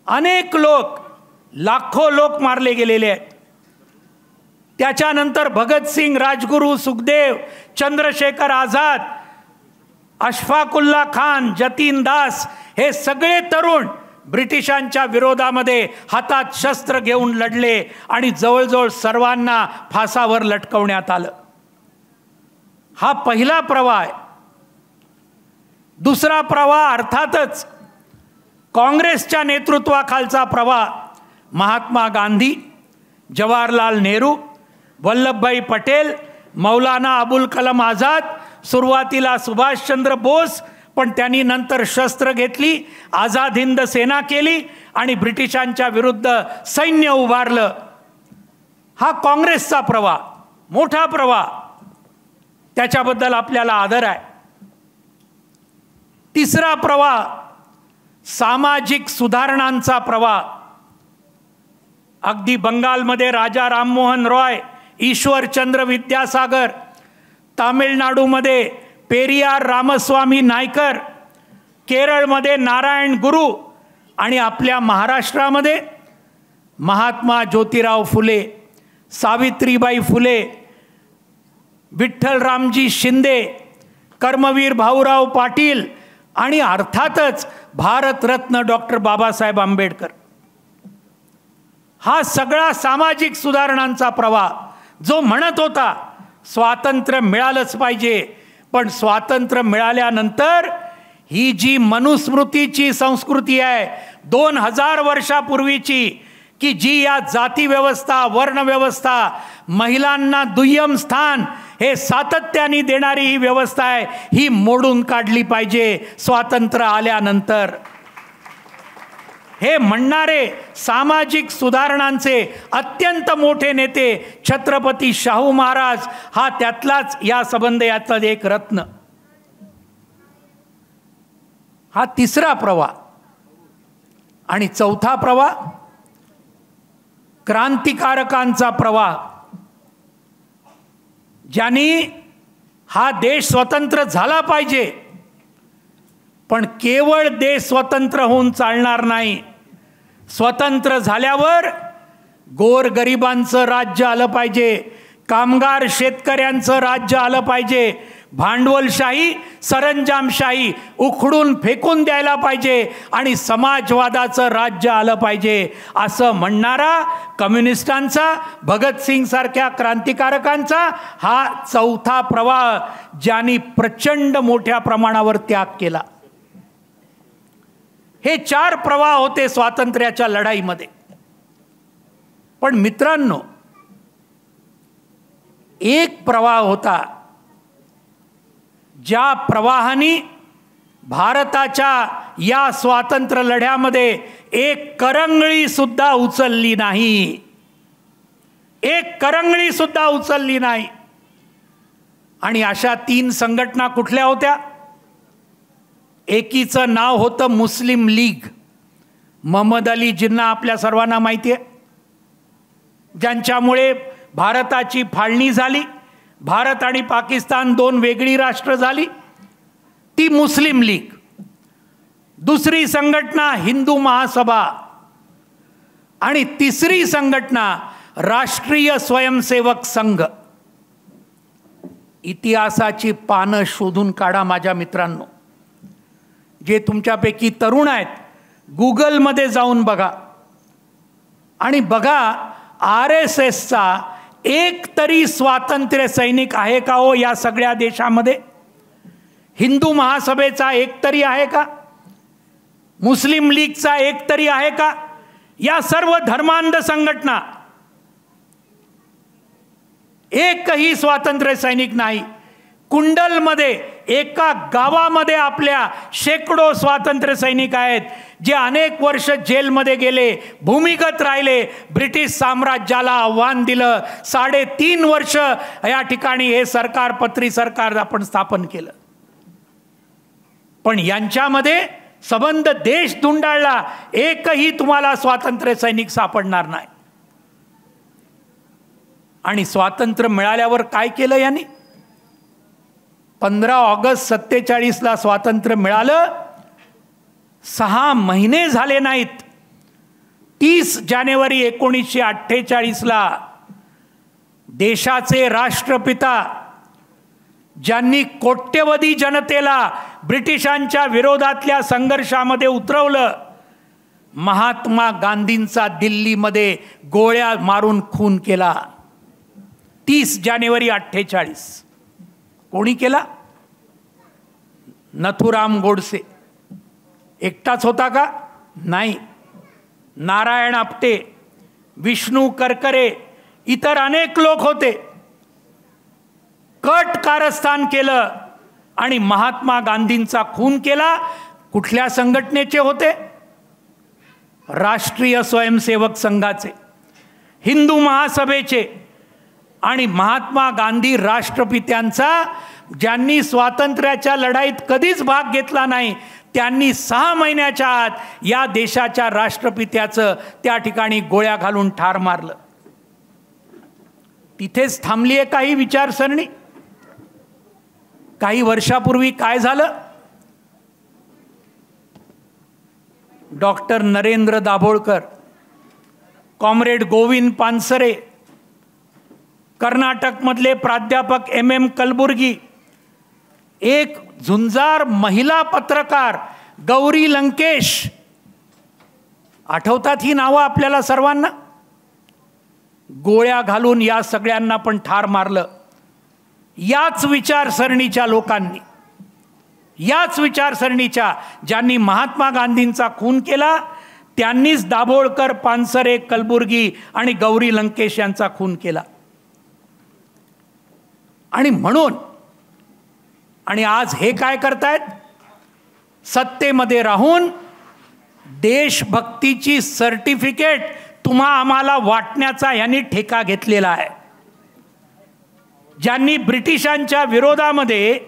अनेक लोक, लाखो लोक मारले गेलेले आहेत. त्याच्यानंतर भगतसिंग, राजगुरू, सुखदेव, चंद्रशेखर आझाद, अशफाकुल्ला खान, जतीन दास हे सगळे तरुण ब्रिटिशांच्या विरोधामध्ये हातात शस्त्र घेऊन लढले आणि जवळजवळ सर्वांना फासावर लटकवण्यात आलं. हा पहिला प्रवाह आहे. दुसरा प्रवाह अर्थातच काँग्रेसच्या नेतृत्वाखालचा प्रवाह. महात्मा गांधी, जवाहरलाल नेहरू, वल्लभभाई पटेल, मौलाना अबुल कलाम आझाद, सुरुवातीला सुभाषचंद्र बोस, पण त्यांनी नंतर शस्त्र घेतली, आझाद हिंद सेना केली आणि ब्रिटिशांच्या विरुद्ध सैन्य उभारलं. हा काँग्रेसचा प्रवाह, मोठा प्रवाह, त्याच्याबद्दल आपल्याला आदर आहे. तिसरा प्रवाह सामाजिक सुधारणांचा प्रवाह. अगदी बंगालमध्ये राजा राममोहन रॉय, ईश्वरचंद्र विद्यासागर, तामिळनाडूमध्ये पेरियार रामस्वामी नायकर, केरळमध्ये नारायण गुरु आणि आपल्या महाराष्ट्रामध्ये महात्मा ज्योतिराव फुले, सावित्रीबाई फुले, विठ्ठलरामजी शिंदे, कर्मवीर भाऊराव पाटील आणि अर्थातच भारतरत्न डॉक्टर बाबासाहेब आंबेडकर. हा सगळा सामाजिक सुधारणांचा प्रवाह जो म्हणत होता स्वातंत्र्य मिळालंच पाहिजे, पण स्वातंत्र्य मिळाल्यानंतर ही जी मनुस्मृतीची संस्कृती आहे 2000 वर्षापूर्वीची, की जी या जाती व्यवस्था, वर्णव्यवस्था, महिलांना दुय्यम स्थान हे सातत्याने देणारी ही व्यवस्था आहे, ही मोडून काढली पाहिजे स्वातंत्र्य आल्यानंतर. हे म्हणणारे सामाजिक सुधारणांचे अत्यंत मोठे नेते छत्रपती शाहू महाराज हा त्यातलाच या संबंध यातला एक रत्न. हा तिसरा प्रवाह. आणि चौथा प्रवाह क्रांतिकारकांचा प्रवाह, ज्यांनी हा देश स्वतंत्र झाला पाहिजे, पण केवळ देश स्वतंत्र होऊन चालणार नाही. स्वतंत्र झाल्यावर गोरगरिबांचं राज्य आलं पाहिजे, कामगार शेतकऱ्यांचं राज्य आलं पाहिजे, भांडवलशाही, सरंजामशाही उखडून फेकून द्यायला पाहिजे आणि समाजवादाचं राज्य आलं पाहिजे, असं म्हणणारा कम्युनिस्टांचा, भगतसिंग सारख्या क्रांतिकारकांचा हा चौथा प्रवाह, ज्यांनी प्रचंड मोठ्या प्रमाणावर त्याग केला. हे 4 प्रवाह होते स्वातंत्र्याच्या लढाईमध्ये. पण मित्रांनो, एक प्रवाह होता ज्या प्रवाहाने भारताच्या या स्वातंत्र्य लढ्यामध्ये एक करंगळी सुद्धा उचलली नाही, एक करंगळी सुद्धा उचलली नाही. आणि अशा 3 संघटना कुठल्या होत्या? एकीचं नाव होतं मुस्लिम लीग. मोहम्मद अली जिन्ना आपल्या सर्वांना माहिती आहे, ज्यांच्यामुळे भारताची फाळणी झाली, भारत आणि पाकिस्तान 2 वेगळी राष्ट्र झाली, ती मुस्लिम लीग. दुसरी संघटना हिंदू महासभा आणि तिसरी संघटना राष्ट्रीय स्वयंसेवक संघ. इतिहासाची पानं शोधून काढा माझ्या मित्रांनो. जे तुमच्यापैकी तरुण आहेत, गुगलमध्ये जाऊन बघा आणि बघा RSSचा एक तरी स्वातंत्र्य सैनिक आहे का हो या सगळ्या देशामध्ये? हिंदू महासभेचा एक तरी आहे का? मुस्लिम लीगचा एक तरी आहे का? या सर्व धर्मांध संघटना, एकही स्वातंत्र्य सैनिक नाही. कुंडलमध्ये एका गावामध्ये आपल्या शेकडो स्वातंत्र्य सैनिक आहेत जे अनेक वर्ष जेलमध्ये गेले, भूमिगत राहिले, ब्रिटिश साम्राज्याला आव्हान दिलं. 3.5 वर्ष या ठिकाणी हे सरकार, पत्री सरकार आपण स्थापन केलं. पण यांच्यामध्ये संबंध देश धुंडाळला, एकही तुम्हाला स्वातंत्र्य सैनिक सापडणार नाही. आणि स्वातंत्र्य मिळाल्यावर काय केलं यांनी? 15 ऑगस्ट 47ला स्वातंत्र्य मिळालं, 6 महिने झाले नाहीत. 30 जानेवारी 1948ला देशाचे राष्ट्रपिता, ज्यांनी कोट्यवधी जनतेला ब्रिटिशांच्या विरोधातल्या संघर्षामध्ये उतरवलं, महात्मा गांधींचा दिल्लीमध्ये गोळ्या मारून खून केला. 30 जानेवारी 48. कोणी केला? नथुराम गोडसे. एकटाच होता का? नाही. नारायण आपटे, विष्णू करकरे, इतर अनेक लोक होते. कट कारस्थान केलं आणि महात्मा गांधींचा खून केला. कुठल्या संघटनेचे होते? राष्ट्रीय स्वयंसेवक संघाचे, हिंदू महासभेचे. आणि महात्मा गांधी राष्ट्रपित्यांचा, ज्यांनी स्वातंत्र्याच्या लढाईत कधीच भाग घेतला नाही, त्यांनी 6 महिन्याच्या आत या देशाच्या राष्ट्रपित्याचं त्या ठिकाणी गोळ्या घालून ठार मारलं. तिथेच थांबली आहे काही विचारसरणी? काही वर्षापूर्वी काय झालं? डॉक्टर नरेंद्र दाभोळकर, कॉम्रेड गोविंद पानसरे, कर्नाटकमधले प्राध्यापक MM कलबुर्गी, एक झुंजार महिला पत्रकार गौरी लंकेश, आठवतात ही नावं आपल्याला सर्वांना? गोळ्या घालून या सगळ्यांना पण ठार मारलं. याच विचारसरणीच्या लोकांनी, याच विचारसरणीच्या ज्यांनी महात्मा गांधींचा खून केला, त्यांनीच दाभोळकर, पानसरे, कलबुर्गी आणि गौरी लंकेश यांचा खून केला. आणि म्हणून, आणि आज हे काय करतायत? सत्तेमध्ये राहून देशभक्तीची सर्टिफिकेट तुम्हा आम्हाला वाटण्याचा यांनी ठेका घेतलेला आहे. ज्यांनी ब्रिटिशांच्या विरोधामध्ये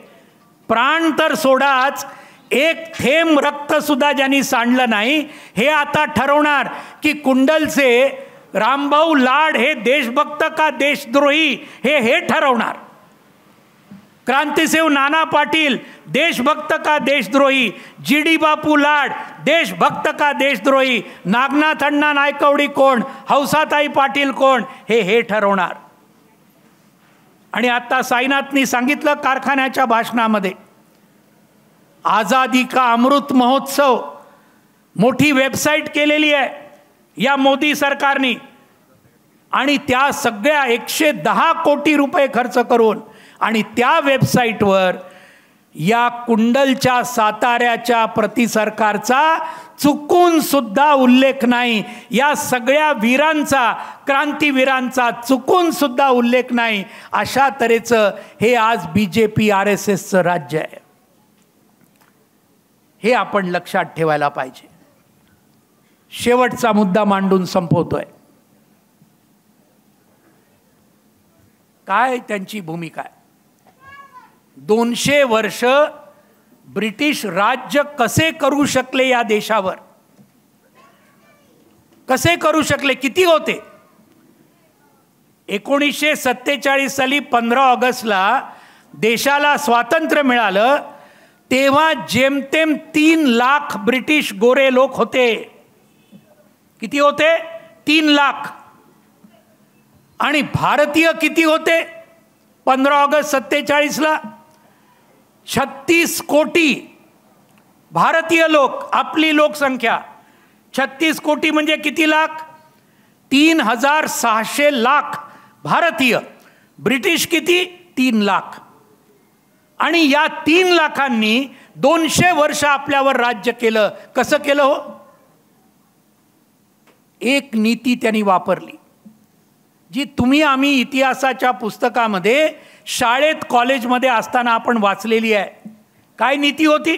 प्राण तर सोडाच, एक थेंब रक्त सुद्धा ज्यांनी सांडलं नाही, हे आता ठरवणार की कुंडलचे रामभाऊ लाड हे देशभक्त का देशद्रोही, हे ठरवणार. क्रांतिसेव नाना पाटील देशभक्त का देशद्रोही, GD बापू लाड देशभक्त का देशद्रोही, नागनाथ अण्णा नायकवडी कोण, हौसाताई पाटील कोण, हे ठरवणार. आणि आता साईनाथनी सांगितलं कारखान्याच्या भाषणामध्ये, आझादी का अमृत महोत्सव मोठी वेबसाईट केलेली आहे या मोदी सरकारने, आणि त्या सगळ्या 110 कोटी रुपये खर्च करून, आणि त्या वेबसाईटवर या कुंडलच्या साताऱ्याच्या प्रति सरकारचा चुकून सुद्धा उल्लेख नाही. या सगळ्या वीरांचा, क्रांतीवीरांचा चुकून सुद्धा उल्लेख नाही. अशा तऱ्हेचं हे आज BJP RSSचं राज्य आहे. हे आपण लक्षात ठेवायला पाहिजे. शेवटचा मुद्दा मांडून संपवतोय. काय त्यांची भूमिका आहे? 200 वर्ष ब्रिटिश राज्य कसे करू शकले या देशावर? कसे करू शकले? किती होते? 1947 साली 15 ऑगस्टला देशाला स्वातंत्र्य मिळालं तेव्हा जेमतेम 3 लाख ब्रिटिश गोरे लोक होते. किती होते? 3 लाख. आणि भारतीय किती होते 15 ऑगस्ट 47ला? 36 कोटी भारतीय लोक. आपली लोकसंख्या 36 कोटी म्हणजे किती लाख? 3600 लाख भारतीय. ब्रिटिश किती? 3 लाख. आणि या 3 लाखांनी 200 वर्ष आपल्यावर राज्य केलं. कसं केलं हो? एक नीती त्यांनी वापरली जी तुम्ही आम्ही इतिहासाच्या पुस्तकामध्ये, शाळेत कॉलेजमध्ये असताना आपण वाचलेली आहे. काय नीती होती?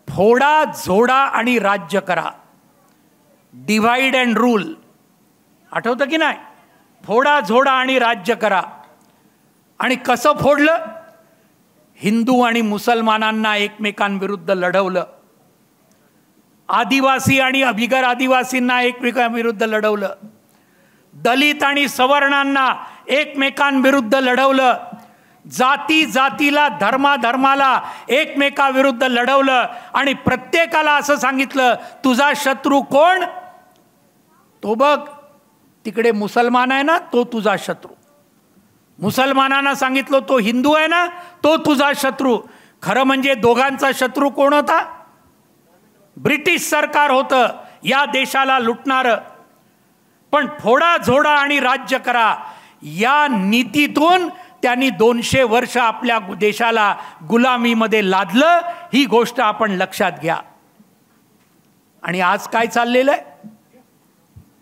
फोडा झोडा आणि राज्य करा. Divide and rule. आठवतं की नाही? फोडा झोडा आणि राज्य करा. आणि कसं फोडलं? हिंदू आणि मुसलमानांना एकमेकांविरुद्ध लढवलं. आदिवासी आणि बिगर आदिवासींना एकमेकांविरुद्ध लढवलं. दलित आणि सवर्णांना एकमेकांविरुद्ध लढवलं. जाती जातीला, धर्माला एकमेकाविरुद्ध लढवलं. आणि प्रत्येकाला असं सांगितलं, तुझा शत्रू कोण? तो बघ तिकडे मुसलमान आहे ना, तो तुझा शत्रू. मुसलमानांना सांगितलं तो हिंदू आहे ना, तो तुझा शत्रू. खरं म्हणजे दोघांचा शत्रू कोण होता? ब्रिटिश सरकार होतं, या देशाला लुटणारं. पण फोडा झोडा आणि राज्य करा या नीतीतून त्यांनी 200 वर्ष आपल्या देशाला गुलामीमध्ये लादलं. ही गोष्ट आपण लक्षात घ्या. आणि आज काय चाललेलं आहे?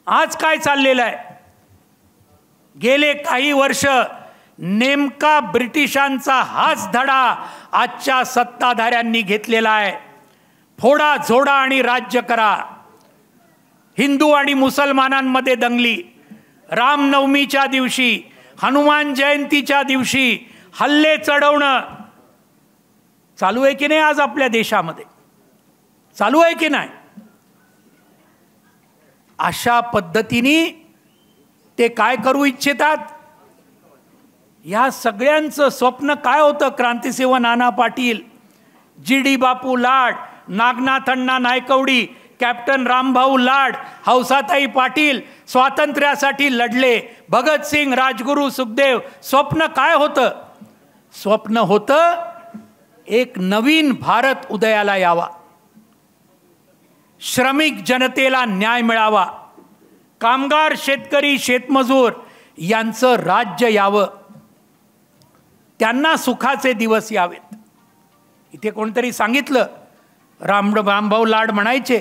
आज काय चाललेलं आहे? गेले काही वर्ष नेमका ब्रिटिशांचा हाच धडा आजच्या सत्ताधाऱ्यांनी घेतलेला आहे. फोडा झोडा आणि राज्य करा. हिंदू आणि मुसलमानांमध्ये दंगली, रामनवमीच्या दिवशी, हनुमान जयंतीच्या दिवशी हल्ले चढवणं चालू आहे की नाही? आज आपल्या देशामध्ये चालू आहे की नाही? अशा पद्धतीने ते काय करू इच्छितात? या सगळ्यांचं स्वप्न काय होतं? क्रांतिसेवा नाना पाटील, GD बापू लाड, नागनाथअण्णा नायकवडी, कॅप्टन रामभाऊ लाड, हौसाताई पाटील स्वातंत्र्यासाठी लढले. भगतसिंग, राजगुरू, सुखदेव. स्वप्न काय होतं? स्वप्न होतं एक नवीन भारत उदयाला यावा, श्रमिक जनतेला न्याय मिळावा, कामगार, शेतकरी, शेतमजूर यांचं राज्य यावं, त्यांना सुखाचे दिवस यावेत. इथे कोणतरी सांगितलं, रामभाऊ लाड म्हणायचे,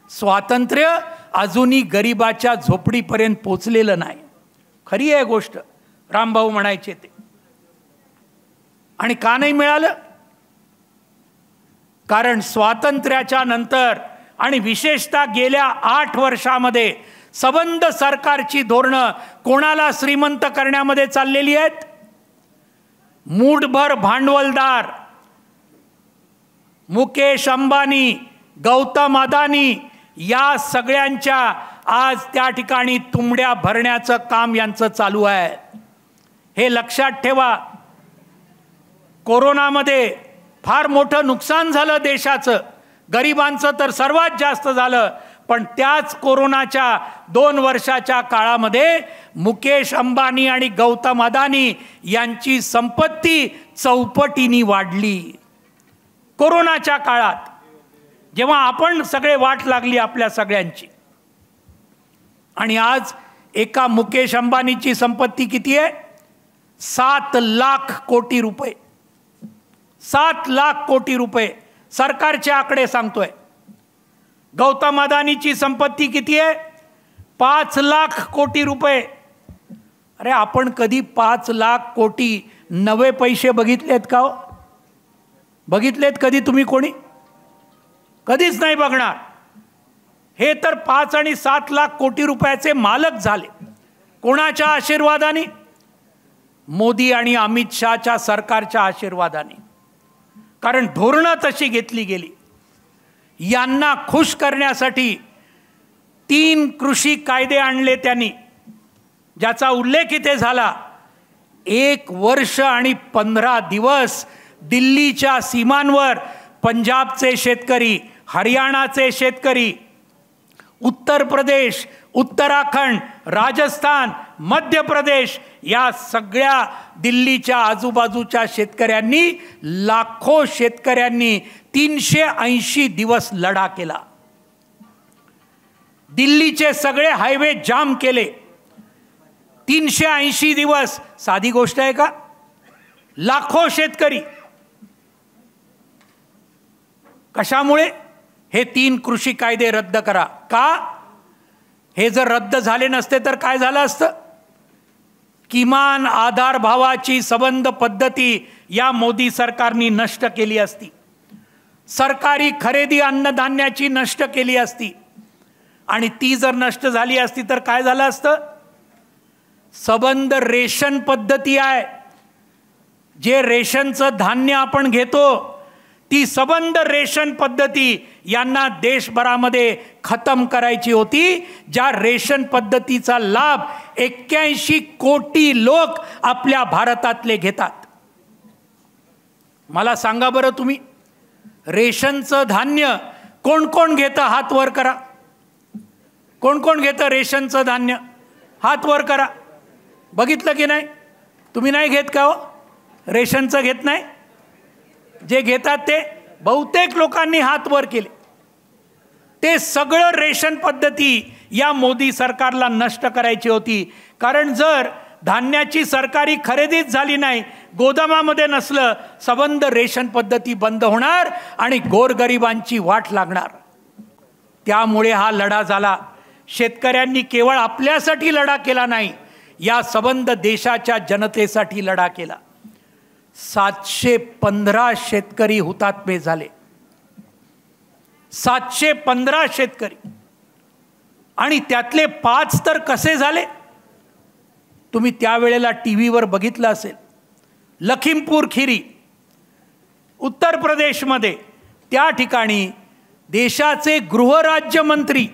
स्वातंत्र्य अजूनही गरिबाच्या झोपडीपर्यंत पोचलेलं नाही. खरी आहे गोष्ट, रामभाऊ म्हणायचे ते. आणि का नाही मिळालं? कारण स्वातंत्र्याच्या नंतर आणि विशेषतः गेल्या 8 वर्षामध्ये सबंध सरकारची धोरणं कोणाला श्रीमंत करण्यामध्ये चाललेली आहेत? मूठभर भांडवलदार, मुकेश अंबानी, गौतम अदानी या सगळ्यांच्या आज त्या ठिकाणी तुंबड्या भरण्याचं काम यांचं चालू आहे. हे लक्षात ठेवा. कोरोनामध्ये फार मोठं नुकसान झालं देशाचं, गरिबांचं तर सर्वात जास्त झालं. पण त्याच कोरोनाच्या 2 वर्षाच्या काळामध्ये मुकेश अंबानी आणि गौतम अदानी यांची संपत्ती चौपटीनी वाढली. कोरोनाच्या काळात जेव्हा आपण सगळे वाट लागली आपल्या सगळ्यांची. आणि आज एका मुकेश अंबानीची संपत्ती किती आहे? 7 लाख कोटी रुपये. 7 लाख कोटी रुपये सरकारचे आकडे सांगतोय. गौतम अदानीची संपत्ती किती आहे? 5 लाख कोटी रुपये. अरे आपण कधी 5 लाख कोटी नवे पैसे बघितलेत का हो? बघितलेत कधी तुम्ही कोणी? कधीच नाही बघणार. हे तर 5 आणि 7 लाख कोटी रुपयाचे मालक झाले. कोणाच्या आशीर्वादाने? मोदी आणि अमित शहाच्या सरकारच्या आशीर्वादाने. कारण धोरणं तशी घेतली गेली. यांना खुश करण्यासाठी 3 कृषी कायदे आणले त्यांनी, ज्याचा उल्लेख इथे झाला. 1 वर्ष आणि 15 दिवस दिल्लीच्या सीमांवर पंजाबचे शेतकरी, हरियाणाचे शेतकरी, उत्तर प्रदेश, उत्तराखंड, राजस्थान, मध्य प्रदेश या सगळ्या दिल्लीच्या आजूबाजूच्या शेतकऱ्यांनी, लाखो शेतकऱ्यांनी 380 दिवस लढा केला. दिल्लीचे सगळे हायवे जाम केले. 380 दिवस साधी गोष्ट आहे का? लाखो शेतकरी. कशामुळे? हे 3 कृषी कायदे रद्द करा. का? हे जर रद्द झाले नसते तर काय झालं असतं? किमान आधार भावाची संबंध पद्धती या मोदी सरकारने नष्ट केली असती. सरकारी खरेदी अन्नधान्याची नष्ट केली असती. आणि ती जर नष्ट झाली असती तर काय झालं असतं? संबंध रेशन पद्धती आहे. जे रेशनचं धान्य आपण घेतो ती संबंध रेशन पद्धती यांना देशभरामध्ये खतम करायची होती. ज्या रेशन पद्धतीचा लाभ 81 कोटी लोक आपल्या भारतातले घेतात. मला सांगा बरं तुम्ही, रेशनचं धान्य कोण कोण घेतं? हात वर करा. कोण कोण घेतं रेशनचं धान्य? हात वर करा. बघितलं की नाही? तुम्ही नाही घेत का हो? रेशनचं घेत नाही? जे घेतात ते बहुतेक लोकांनी हात वर केले. ते सगळं रेशन पद्धती या मोदी सरकारला नष्ट करायची होती. कारण जर धान्याची सरकारी खरेदीच झाली नाही, गोदामामध्ये नसलं, संबंध रेशन पद्धती बंद होणार आणि गोरगरिबांची वाट लागणार. त्यामुळे हा लढा झाला. शेतकऱ्यांनी केवळ आपल्यासाठी लढा केला नाही, या संबंध देशाच्या जनतेसाठी लढा केला. 715 शेतकरी हुतात्मे झाले. 715 शेतकरी. आणि त्यातले 5 तर कसे झाले? तुम्ही त्यावेळेला टीव्हीवर बघितलं असेल. लखीमपूर खीरी उत्तर प्रदेशमध्ये, त्या ठिकाणी देशाचे गृहराज्यमंत्री,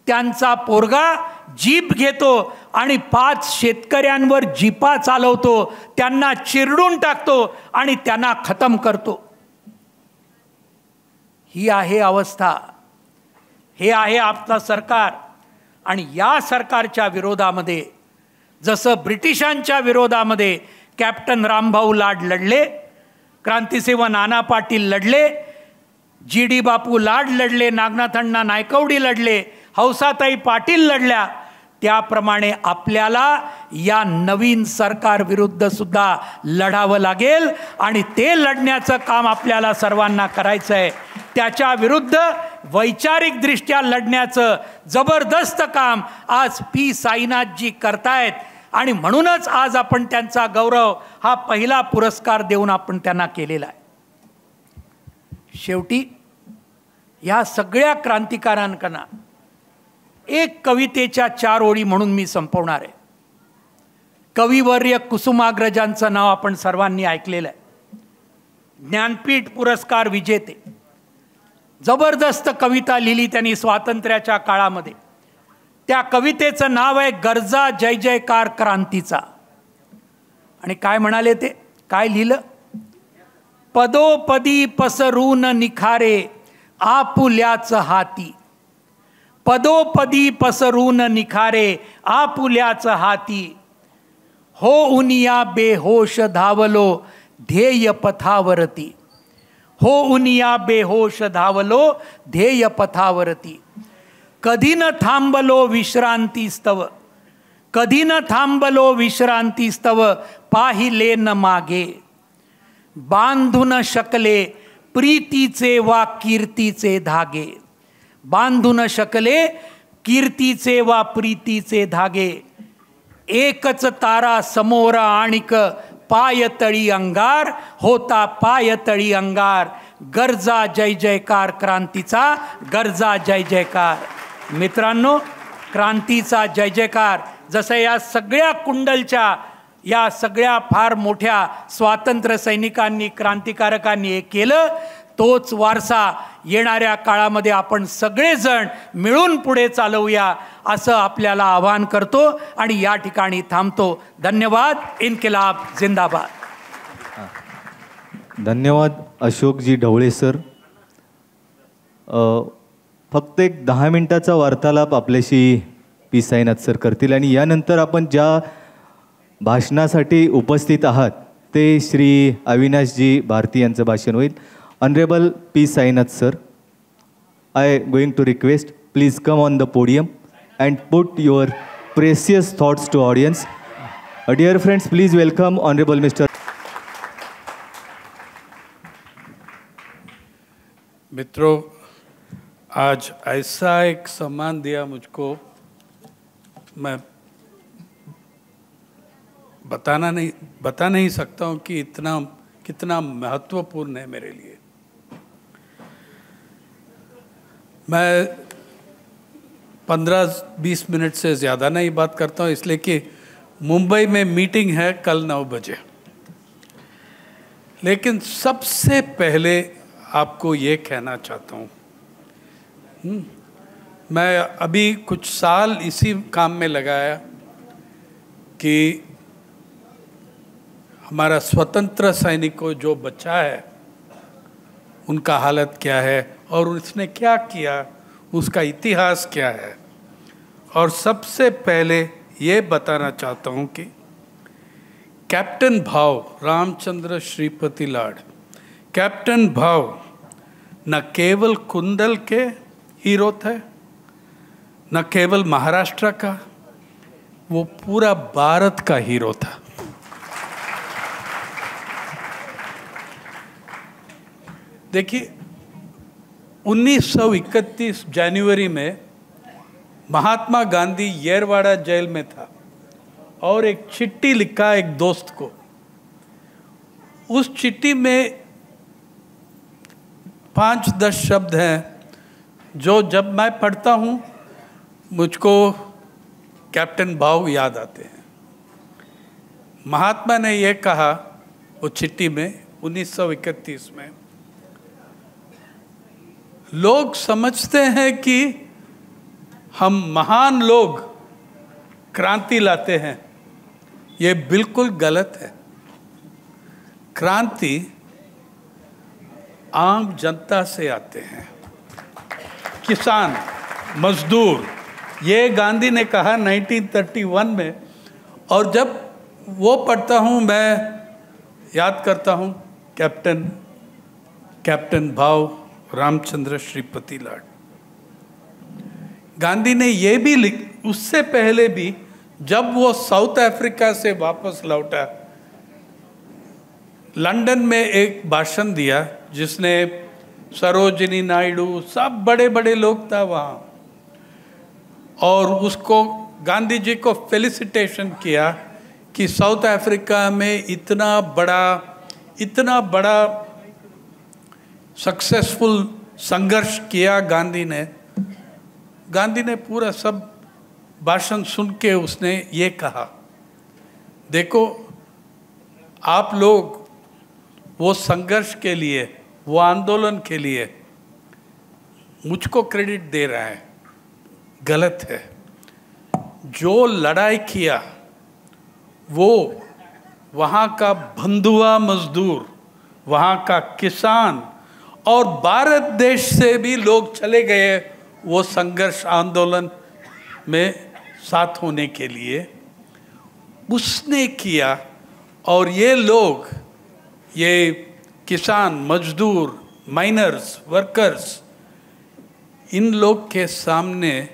त्यांचा पोरगा जीप घेतो आणि 5 शेतकऱ्यांवर जीपा चालवतो, त्यांना चिरडून टाकतो आणि त्यांना खतम करतो. ही आहे अवस्था. हे आहे आपलं सरकार. आणि या सरकारच्या विरोधामध्ये, जसं ब्रिटिशांच्या विरोधामध्ये कॅप्टन रामभाऊ लाड लढले, क्रांतिसेवा नाना पाटील लढले, GD बापू लाड लढले, नागनाथअण्णा नायकवडी लढले, हौसाताई पाटील लढल्या, त्याप्रमाणे आपल्याला या नवीन सरकार विरुद्ध सुद्धा लढावं लागेल. आणि ते लढण्याचं काम आपल्याला सर्वांना करायचं आहे. त्याच्या विरुद्ध वैचारिकदृष्ट्या लढण्याचं जबरदस्त काम आज P साईनाथजी करतायत. आणि म्हणूनच आज आपण त्यांचा गौरव हा पहिला पुरस्कार देऊन आपण त्यांना केलेला आहे. शेवटी या सगळ्या क्रांतिकारांना एक कवितेच्या 4 ओळी म्हणून मी संपवणार आहे. कविवर्य कुसुमाग्रजांचं नाव आपण सर्वांनी ऐकलेलं आहे. ज्ञानपीठ पुरस्कार विजेते. जबरदस्त कविता लिहिली त्यांनी स्वातंत्र्याच्या काळामध्ये. त्या कवितेचं नाव आहे गरजा जय जयकार क्रांतीचा. आणि काय म्हणाले ते? काय लिहिलं? पदोपदी पसरून निखारे आपुल्याच हाती. पदोपदी पसरून निखारे आपुल्याच हाती. हो उनिया बेहोश धावलो ध्येय पथावरती. हो उनिया बेहोश धावलो ध्येय पथावरती. कधी न थांबलो विश्रांतीस्तव. कधी न थांबलो विश्रांतीस्तव पाहिले न मागे. बांधून शकले प्रीतीचे वा कीर्तीचे धागे. बांधून शकले कीर्तीचे वा प्रीतीचे धागे. एकच तारा समोर आणिक पायतळी अंगार, होता पायतळी अंगार. गरजा जय जयकार क्रांतीचा, गरजा जय जयकार. मित्रांनो, क्रांतीचा जय जयकार जसं या सगळ्या कुंडलच्या या सगळ्या फार मोठ्या स्वातंत्र्य सैनिकांनी क्रांतिकारकांनी हे केलं, तोच वारसा येणाऱ्या काळामध्ये आपण सगळेजण मिळून पुढे चालवूया असं आपल्याला आवाहन करतो आणि या ठिकाणी थांबतो. धन्यवाद. इन्किलाब जिंदाबाद. धन्यवाद अशोकजी ढवळे सर. फक्त एक 10 मिनिटाचा वार्तालाप आपल्याशी पी साईनाथ सर करतील आणि यानंतर आपण ज्या भाषणासाठी उपस्थित आहात ते श्री अविनाशजी भारती यांचं भाषण होईल. Honourable P Sainath sir, I going to request, please come on the podium and put your precious thoughts to audience. Dear friends, please welcome Honorable Mr. मित्रों, आज ऐसा एक सम्मान दिया मुझको, मैं बता नहीं सकता हूँ कि कितना महत्वपूर्ण है मेरे लिए. मैं 15-20 मिनट से ज़्यादा नहीं बात करता हूँ, इसलिए कि मुंबई में मीटिंग है कल 9 बजे. लेकिन सबसे पहले आपको ये कहना चाहता हूँ, मैं अभी कुछ साल इसी काम में लगाया कि हमारा स्वतंत्र सैनिकों जो बचा है उनका हालत क्या है और उसने क्या किया, उसका इतिहास क्या है. और सबसे पहले ये बताना चाहता हूँ कि कैप्टन भाव रामचंद्र श्रीपति लाड, कैप्टन भाव न केवल कुंडल के हीरो थे, न केवल महाराष्ट्र का, वो पूरा भारत का हीरो था. देखिए, 1931 जनवरी में महात्मा गांधी येरवाड़ा जेल में था और एक चिट्ठी लिखा एक दोस्त को. उस चिट्ठी में 5-10 शब्द हैं जो जब मैं पढ़ता हूँ मुझको कैप्टन भाव याद आते हैं. महात्मा ने ये कहा वो चिट्ठी में 1931 में, लोग समझते हैं कि हम महान लोग क्रांति लाते हैं, ये बिल्कुल गलत है. क्रांति आम जनता से आते हैं, किसान, मजदूर. ये गांधी ने कहा 1931 में. और जब वो पढ़ता हूँ मैं याद करता हूँ कैप्टन भाव रामचंद्र श्रीपति लाड. गांधी ने ये भी उससे पहले भी जब वो साउथ अफ्रीका से वापस लौटा, लंदन में एक भाषण दिया जिसने सरोजिनी नायडू, सब बड़े बड़े लोग था वहाँ, और उसको गांधी जी को फेलिसिटेशन किया कि साउथ अफ्रीका में इतना बड़ा सक्सेसफुल संघर्ष किया गांधी ने पूरा सब भाषण सुन के उसने ये कहा, देखो आप लोग वो संघर्ष के लिए, वो आंदोलन के लिए मुझको क्रेडिट दे रहा है, गलत है. जो लड़ाई किया वो वहाँ का बंधुआ मजदूर, वहाँ का किसान और भारत देश से भी लोग चले गए वो संघर्ष आंदोलन में साथ होने के लिए, उसने किया. और ये लोग, ये किसान, मजदूर, माइनर्स, वर्कर्स, इन लोग के सामने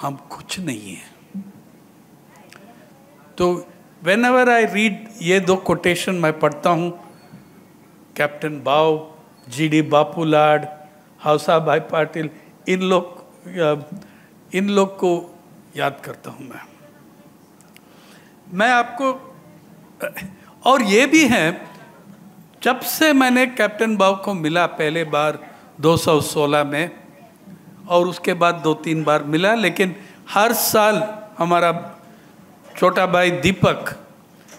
हम कुछ नहीं हैं. तो व्हेनेवर आई रीड ये 2 कोटेशन मैं पढ़ता हूँ, कैप्टन भाव, GD बापू लाड, हौसा भाई पाटिल, इन लोग को याद करता हूँ मैं आपको। और ये भी है, जब से मैंने कैप्टन बाव को मिला पहले बार 216 में, और उसके बाद 2-3 बार मिला, लेकिन हर साल हमारा छोटा भाई दीपक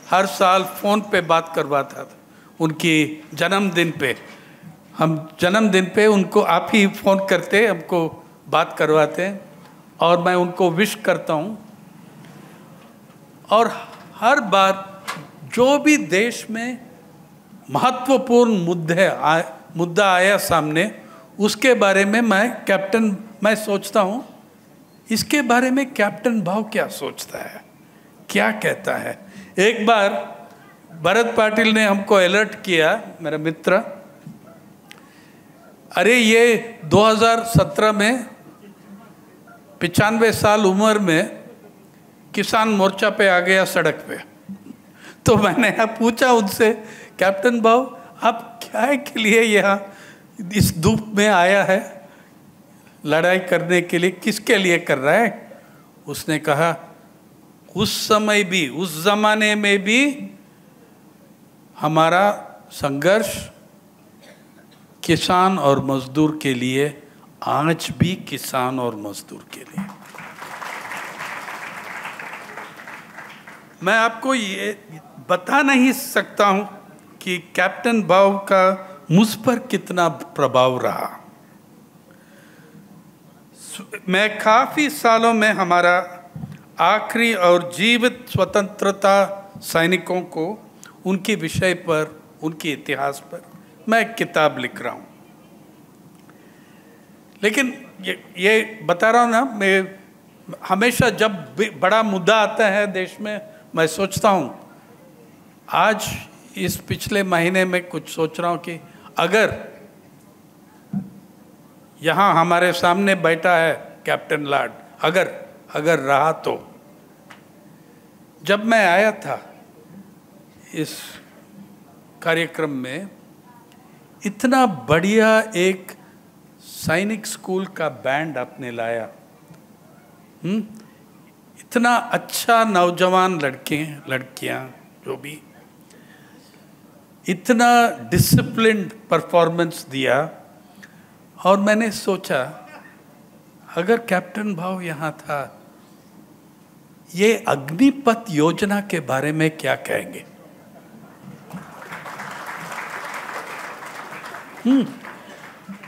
हर साल फ़ोन पे बात करवाता था। उनकी जन्मदिन पे, हम जन्मदिन पे उनको आप ही फ़ोन करते, हमको बात करवाते, और मैं उनको विश करता हूँ। और हर बार जो भी देश में महत्वपूर्ण मुद्दा आया सामने, उसके बारे में मैं सोचता हूँ, इसके बारे में कैप्टन भाव क्या सोचता है, क्या कहता है। एक बार भरत पाटिल ने हमको अलर्ट किया, मेरा मित्र, अरे ये 2017 में 95 साल उम्र में किसान मोर्चा पे आ गया सड़क पे। तो मैंने पूछा उनसे, कैप्टन भाव आप क्या के लिए यहाँ इस धूप में आया है, लड़ाई करने के लिए, किसके लिए कर रहा है? उसने कहा, उस समय भी, उस जमाने में भी हमारा संघर्ष किसान और मजदूर के लिए, आज भी किसान और मजदूर के लिए। मैं आपको ये बता नहीं सकता हूं कि कैप्टन भाव का मुझ पर कितना प्रभाव रहा। मैं काफ़ी सालों में हमारा आखिरी और जीवित स्वतंत्रता सैनिकों को, उनके विषय पर, उनके इतिहास पर मैं एक किताब लिख रहा हूँ। लेकिन ये बता रहा हूँ ना, मैं हमेशा जब बड़ा मुद्दा आता है देश में, मैं सोचता हूँ, आज इस पिछले महीने में कुछ सोच रहा हूँ कि अगर यहाँ हमारे सामने बैठा है कैप्टन लाड, अगर रहा तो। जब मैं आया था इस कार्यक्रम में, इतना बढ़िया एक सैनिक स्कूल का बैंड आपने लाया, इतना अच्छा नौजवान लड़के लड़कियां, जो भी इतना डिसिप्लिन्ड परफॉर्मेंस दिया। और मैंने सोचा, अगर कैप्टन भाव यहाँ था, ये अग्निपथ योजना के बारे में क्या कहेंगे?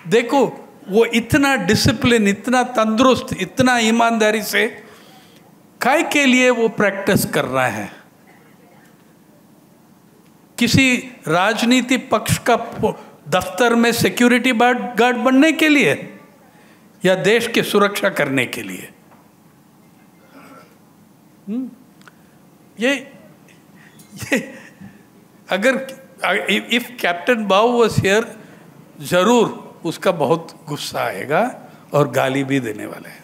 देखो, वो इतना डिसिप्लिन, इतना तंदुरुस्त, इतना ईमानदारी से काय के लिए वो प्रैक्टिस कर रहा है? किसी राजनीति पक्ष का दफ्तर में सिक्योरिटी गार्ड बनने के लिए, या देश की सुरक्षा करने के लिए? ये अगर इफ कैप्टन बाव वाज हियर, जरूर उसका बहुत गुस्सा आएगा और गाली भी देने वाला है।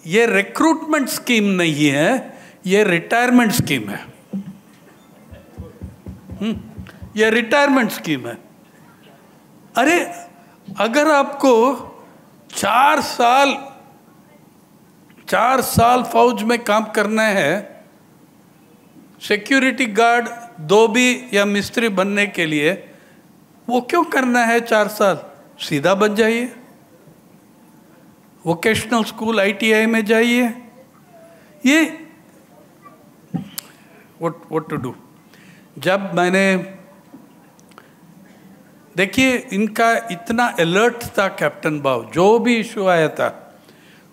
ये रिक्रूटमेंट स्कीम नहीं है, ये रिटायरमेंट स्कीम है। ये रिटायरमेंट स्कीम है। अरे अगर आपको 4 साल फौज में काम करना है, सिक्योरिटी गार्ड, धोबी या मिस्त्री बनने के लिए, वो क्यों करना है 4 साल? सीधा बन जाइए, वोकेशनल स्कूल ITI में जाइए। ये व्हाट टू डू। जब मैंने, देखिए, इनका इतना अलर्ट था कैप्टन बाव, जो भी इशू आया था।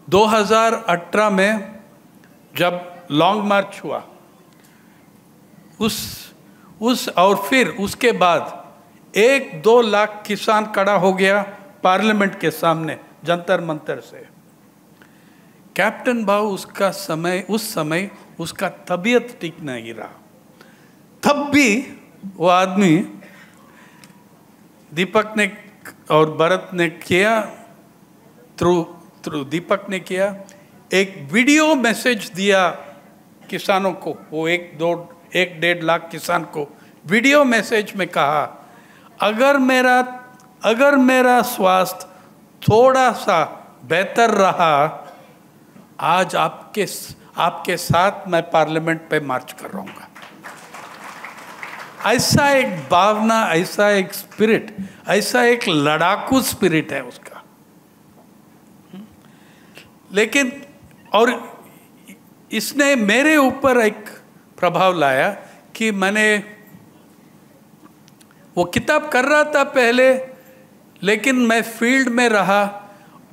2018 में जब लॉन्ग मार्च हुआ, उस और फिर उसके बाद 1-2 लाख किसान खड़ा हो गया पार्लियामेंट के सामने जंतर मंतर से। कैप्टन बाव उस समय उसका तबीयत ठीक नहीं रहा, तब भी वो आदमी, दीपक ने और भरत ने किया, थ्रू दीपक ने किया, एक वीडियो मैसेज दिया किसानों को। वो 1-1.5 लाख किसान को वीडियो मैसेज में कहा, अगर मेरा अगर मेरा स्वास्थ्य थोड़ा सा बेहतर रहा, आज आपके साथ मैं पार्लियामेंट पे मार्च कर रहा हूँ। ऐसा एक भावना, ऐसा एक स्पिरिट, ऐसा एक लड़ाकू स्पिरिट है उसका। लेकिन और इसने मेरे ऊपर एक प्रभाव लाया कि मैंने वो किताब कर रहा था पहले, लेकिन मैं फील्ड में रहा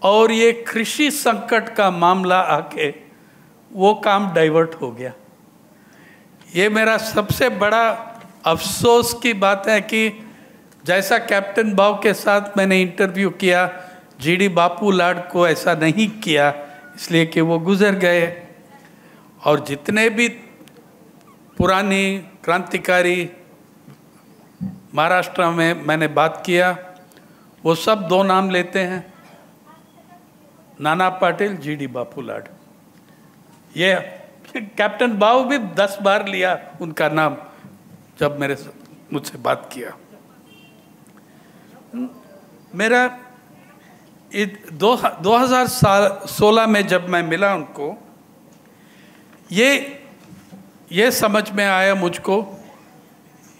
और ये कृषि संकट का मामला आके वो काम डाइवर्ट हो गया। ये मेरा सबसे बड़ा अफसोस की बात है कि जैसा कैप्टन भाव के साथ मैंने इंटरव्यू किया, जीडी बापू लाड को ऐसा नहीं किया, इसलिए कि वो गुजर गए। और जितने भी पुरानी क्रांतिकारी महाराष्ट्र में मैंने बात किया, वो सब 2 नाम लेते हैं, नाना पाटिल, जीडी बापू लाड। ये कैप्टन भाव भी 10 बार लिया उनका नाम जब मुझसे बात किया। मेरा 2016 में जब मैं मिला उनको, ये समझ में आया मुझको,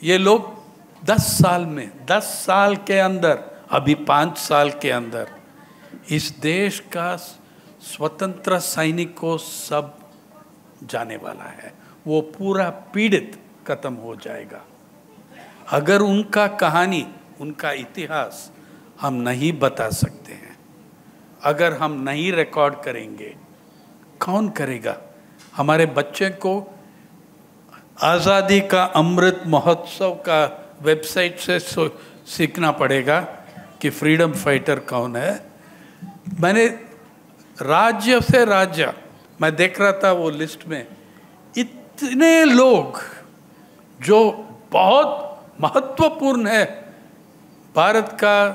ये लोग 10 साल के अंदर, अभी 5 साल के अंदर इस देश का स्वतंत्र सैनिक को सब जाने वाला है। वो पूरा पीड़ित खत्म हो जाएगा। अगर उनका कहानी, उनका इतिहास हम नहीं बता सकते हैं, अगर हम नहीं रिकॉर्ड करेंगे, कौन करेगा? हमारे बच्चे को आज़ादी का अमृत महोत्सव का वेबसाइट से सीखना पड़ेगा कि फ्रीडम फाइटर कौन है। मैंने राज्य से राज्य मैं देख रहा था वो लिस्ट में, इतने लोग जो बहुत महत्वपूर्ण है भारत का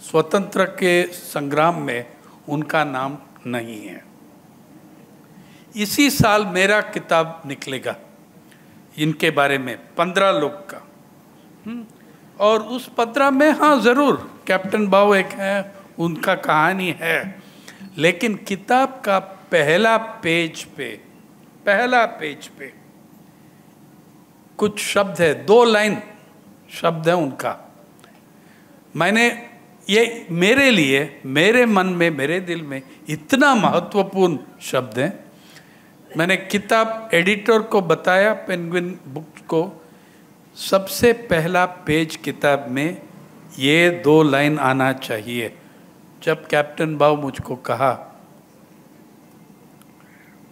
स्वतंत्र के संग्राम में, उनका नाम नहीं है। इसी साल मेरा किताब निकलेगा इनके बारे में, 15 लोग का। और उस 15 में हाँ ज़रूर कैप्टन भाव एक है, उनका कहानी है, लेकिन किताब का पहला पेज पे कुछ शब्द है, 2 लाइन शब्द है उनका। मैंने ये मेरे लिए, मेरे मन में, मेरे दिल में इतना महत्वपूर्ण शब्द है। मैंने किताब एडिटर को बताया, पेंगुइन बुक को, सबसे पहला पेज किताब में ये 2 लाइन आना चाहिए। जब कैप्टन भाव मुझको कहा,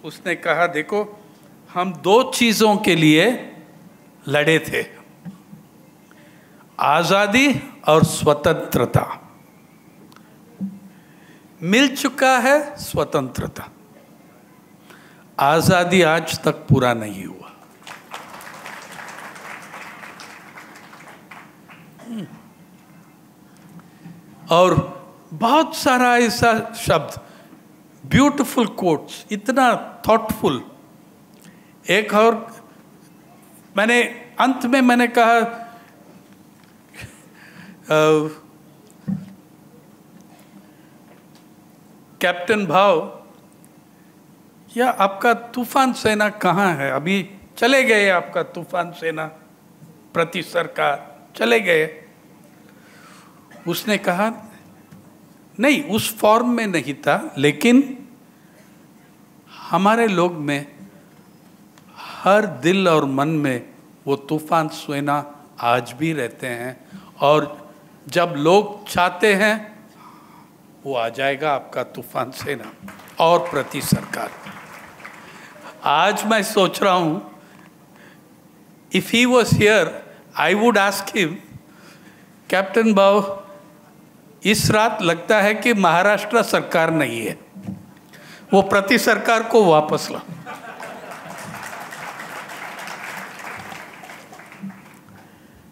उसने कहा देखो हम 2 चीज़ों के लिए लड़े थे, आज़ादी और स्वतंत्रता। मिल चुका है स्वतंत्रता, आज़ादी आज तक पूरा नहीं हुआ। और बहुत सारा ऐसा शब्द, ब्यूटीफुल कोट्स, इतना थॉटफुल। एक और मैंने अंत में मैंने कहा कैप्टन भाव, या आपका तूफान सेना कहाँ है? अभी चले गए आपका तूफान सेना प्रति सरकार, चले गए। उसने कहा नहीं, उस फॉर्म में नहीं था, लेकिन हमारे लोग में हर दिल और मन में वो तूफान सेना आज भी रहते हैं, और जब लोग चाहते हैं वो आ जाएगा आपका तूफान सेना और प्रति सरकार। आज मैं सोच रहा हूँ, if he was here I would ask him, captain भाव इस रात लगता है कि महाराष्ट्र सरकार नहीं है, वो प्रति सरकार को वापस ला।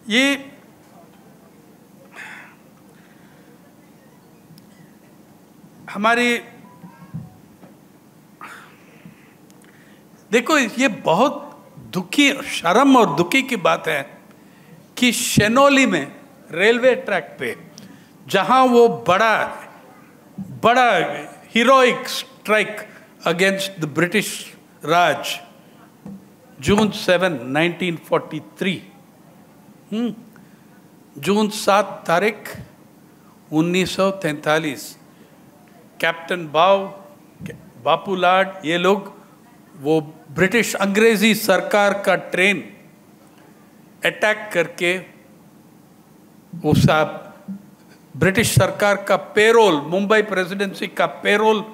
ये हमारी, देखो ये बहुत दुखी, शर्म और दुखी की बात है कि शेनोली में रेलवे ट्रैक पे जहां वो बड़ा heroic strike against the British Raj, June 7, 1943, June 7 तारीख 1943, कैप्टन बापू लाड, ये लोग वो ब्रिटिश अंग्रेजी सरकार का ट्रेन अटैक करके उस ब्रिटिश सरकार का पेरोल, मुंबई प्रेसिडेंसी का पेरोल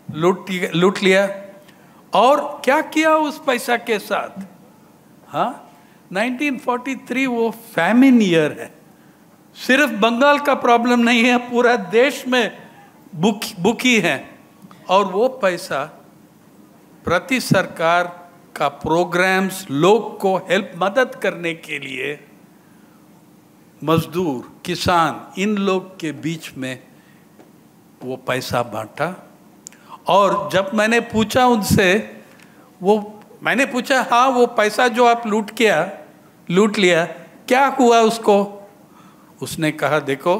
लूट लिया। और क्या किया उस पैसा के साथ? हाँ, 1943 वो फैमिन ईयर है। सिर्फ बंगाल का प्रॉब्लम नहीं है, पूरा देश में भूखी है। और वो पैसा प्रति सरकार का प्रोग्राम्स, लोग को हेल्प मदद करने के लिए, मजदूर, किसान, इन लोग के बीच में वो पैसा बांटा। और जब मैंने पूछा उनसे, मैंने पूछा हाँ वो पैसा जो आप लूट लिया क्या हुआ उसको? उसने कहा देखो,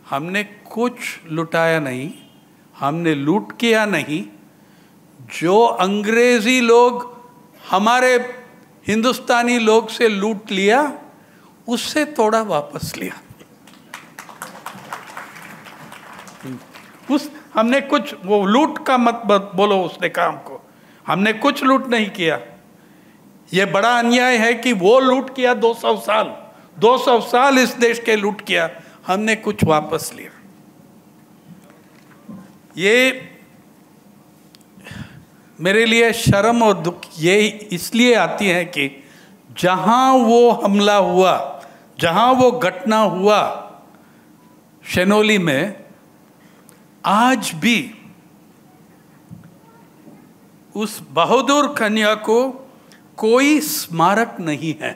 हमने कुछ लुटाया नहीं, हमने लूट किया नहीं, जो अंग्रेजी लोग हमारे हिंदुस्तानी लोग से लूट लिया उससे थोड़ा वापस लिया। हमने कुछ, वो लूट का मत बोलो उसने काम को, हमने कुछ लूट नहीं किया। ये बड़ा अन्याय है कि वो लूट किया 200 साल इस देश के लूट किया, हमने कुछ वापस लिया। ये मेरे लिए शर्म और दुख ये इसलिए आती है कि जहां वो हमला हुआ, जहां वो घटना हुआ शेनोली में, आज भी उस बहादुर कन्या को कोई स्मारक नहीं है।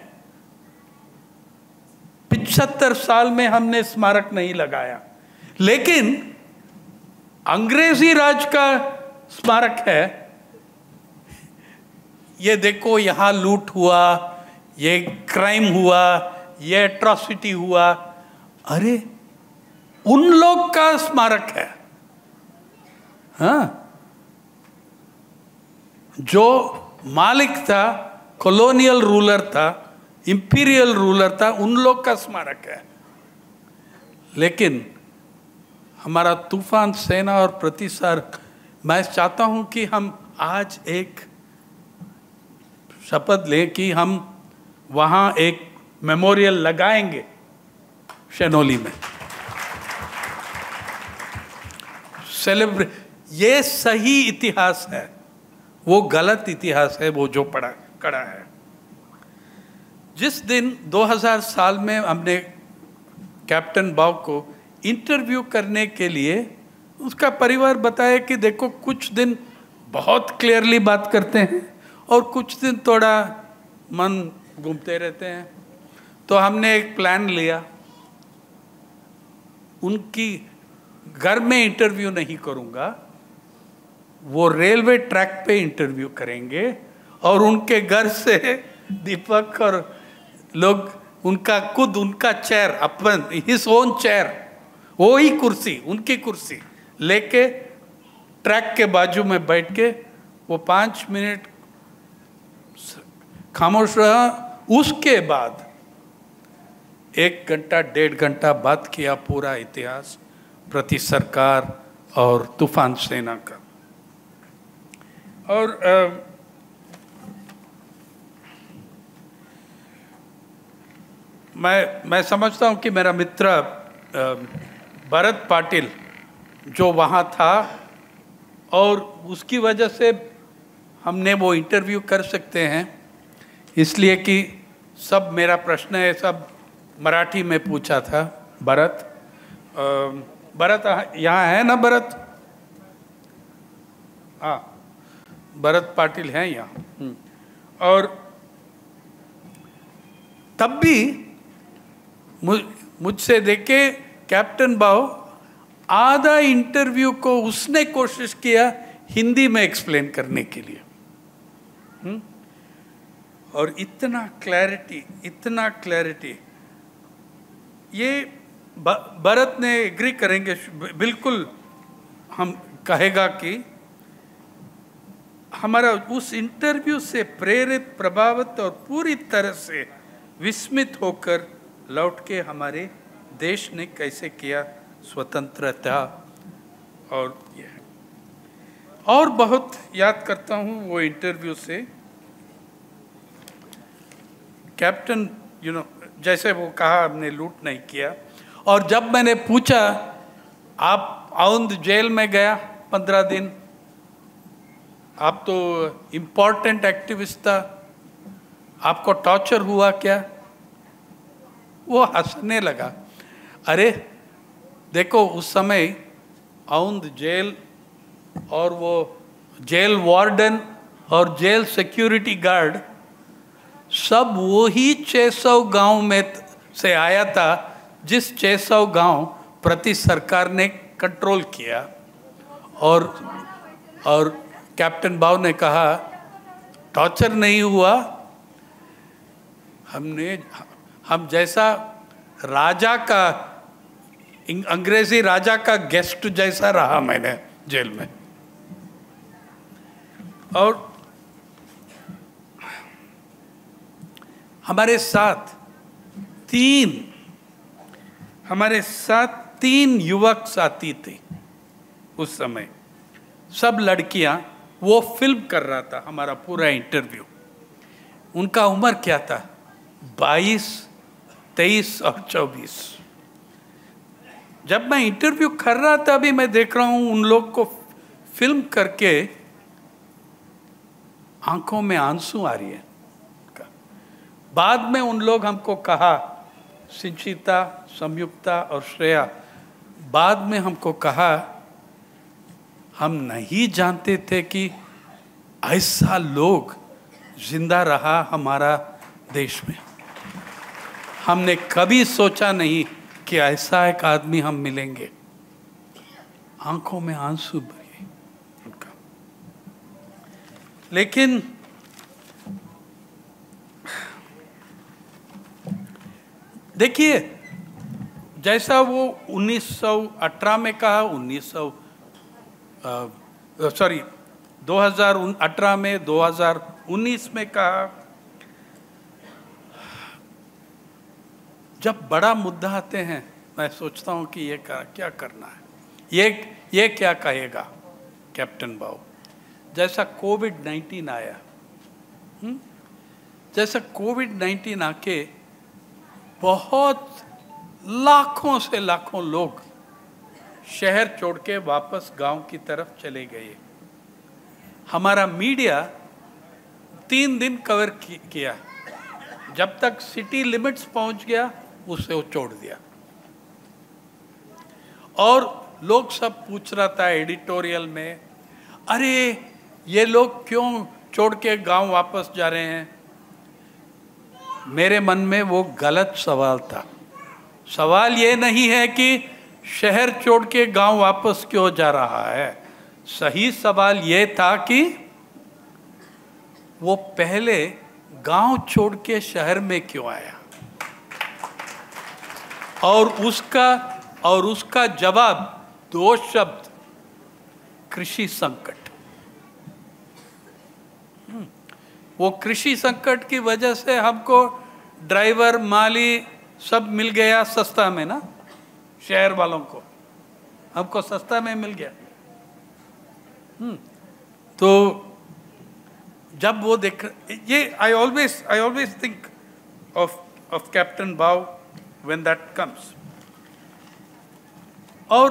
75 साल में हमने स्मारक नहीं लगाया, लेकिन अंग्रेजी राज का स्मारक है। ये देखो, यहाँ लूट हुआ, ये क्राइम हुआ, ये एट्रॉसिटी हुआ। अरे उन लोग का स्मारक है। हाँ, जो मालिक था, कॉलोनियल रूलर था, इंपीरियल रूलर था, उन लोग का स्मारक है। लेकिन हमारा तूफान सेना और प्रतिसार, मैं चाहता हूं कि हम आज एक शपथ लें कि हम वहां एक मेमोरियल लगाएंगे शेनोली में। ये सही इतिहास है, वो गलत इतिहास है वो जो कड़ा है। जिस दिन 2000 साल में हमने कैप्टन बाव को इंटरव्यू करने के लिए, उसका परिवार बताया कि देखो कुछ दिन बहुत क्लियरली बात करते हैं और कुछ दिन थोड़ा मन घूमते रहते हैं। तो हमने एक प्लान लिया, उनकी घर में इंटरव्यू नहीं करूंगा, वो रेलवे ट्रैक पे इंटरव्यू करेंगे और उनके घर से दीपक और लोग उनका chair, upon his on chair, वो ही कुर्सी, उनकी कुर्सी लेके ट्रैक के बाजू में बैठ के वो 5 मिनट खामोश रहा। उसके बाद 1 घंटा 1.5 घंटा बात किया पूरा इतिहास प्रति सरकार और तूफान सेना का। और मैं समझता हूँ कि मेरा मित्र भरत पाटिल जो वहाँ था, और उसकी वजह से हमने वो इंटरव्यू कर सकते हैं, इसलिए कि सब मेरा प्रश्न है सब मराठी में पूछा था। भरत यहाँ है ना? भरत, हाँ, भरत पाटिल हैं यहाँ। और तब भी मुझसे देखे कैप्टन बाव आधा इंटरव्यू को उसने कोशिश किया हिंदी में एक्सप्लेन करने के लिए। और इतना क्लैरिटी, ये भरत ने एग्री करेंगे, बिल्कुल हम कहेगा कि हमारा उस इंटरव्यू से प्रेरित, प्रभावित और पूरी तरह से विस्मित होकर लौट के हमारे देश ने कैसे किया स्वतंत्रता। और यह और बहुत याद करता हूँ वो इंटरव्यू से, कैप्टन जैसे वो कहा हमने लूट नहीं किया। और जब मैंने पूछा आप औंध जेल में गया 15 दिन, आप तो इम्पोर्टेंट एक्टिविस्ट था, आपको टॉर्चर हुआ क्या? वो हंसने लगा। अरे देखो उस समय औंध जेल और वो जेल वार्डन और जेल सिक्योरिटी गार्ड सब वही 600 गांव में से आया था जिस 600 गांव प्रति सरकार ने कंट्रोल किया। और कैप्टन बाव ने कहा टॉर्चर नहीं हुआ, हम जैसा राजा का, अंग्रेजी राजा का गेस्ट जैसा रहा मैंने जेल में। और हमारे साथ तीन युवक साथी थे उस समय, सब लड़कियां। वो फिल्म कर रहा था हमारा पूरा इंटरव्यू। उनका उम्र क्या था? 22, 23 और 24। जब मैं इंटरव्यू कर रहा था अभी मैं देख रहा हूँ उन लोग को फिल्म करके आंखों में आंसू आ रही है। बाद में उन लोग हमको कहा, सिंचिता, संयुक्ता और श्रेया, बाद में हमको कहा हम नहीं जानते थे कि ऐसा लोग जिंदा रहा हमारा देश में। हमने कभी सोचा नहीं कि ऐसा एक आदमी हम मिलेंगे। आंखों में आंसू भरे उनका। लेकिन देखिए जैसा वो 1918 में कहा, 2018 में, 2019 में कहा, जब बड़ा मुद्दा आते हैं मैं सोचता हूँ कि ये क्या करना है, ये क्या कहेगा कैप्टन बाव। जैसा कोविड-19 आया, जैसा कोविड-19 आके बहुत लाखों से लाखों लोग शहर छोड़ के वापस गांव की तरफ चले गए। हमारा मीडिया 3 दिन कवर किया, जब तक सिटी लिमिट्स पहुंच गया उसे वो छोड़ दिया। और लोग सब पूछ रहा था एडिटोरियल में, अरे ये लोग क्यों छोड़ के गांव वापस जा रहे हैं? मेरे मन में वो गलत सवाल था। सवाल ये नहीं है कि शहर छोड़ के गांव वापस क्यों जा रहा है, सही सवाल ये था कि वो पहले गांव छोड़ के शहर में क्यों आया। और उसका जवाब 2 शब्द, कृषि संकट। वो कृषि संकट की वजह से हमको ड्राइवर, माली सब मिल गया सस्ता में ना, शहर वालों को हमको सस्ता में मिल गया। तो जब वो देख, ये I always think of captain बाव व्हेन दैट कम्स। और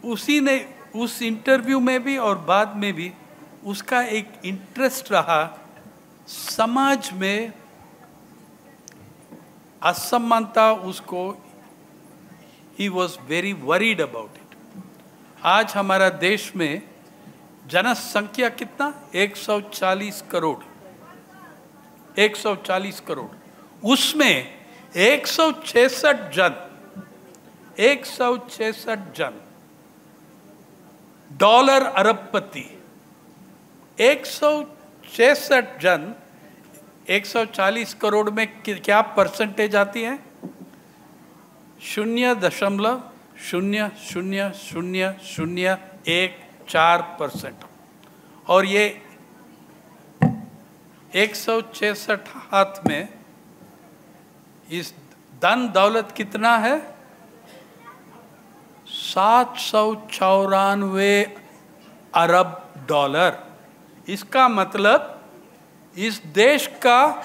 उसी ने उस इंटरव्यू में भी और बाद में भी उसका एक इंटरेस्ट रहा समाज में असमानता, उसको he was very worried about it. आज हमारा देश में जनसंख्या कितना? 140 करोड़। 140 करोड़, उसमें 166 जन डॉलर अरबपति। 166 जन 140 करोड़ में क्या परसेंटेज आती है? 0.0000014%, और ये 166 हाथ में इस धन दौलत कितना है? 794 अरब डॉलर। इसका मतलब इस देश का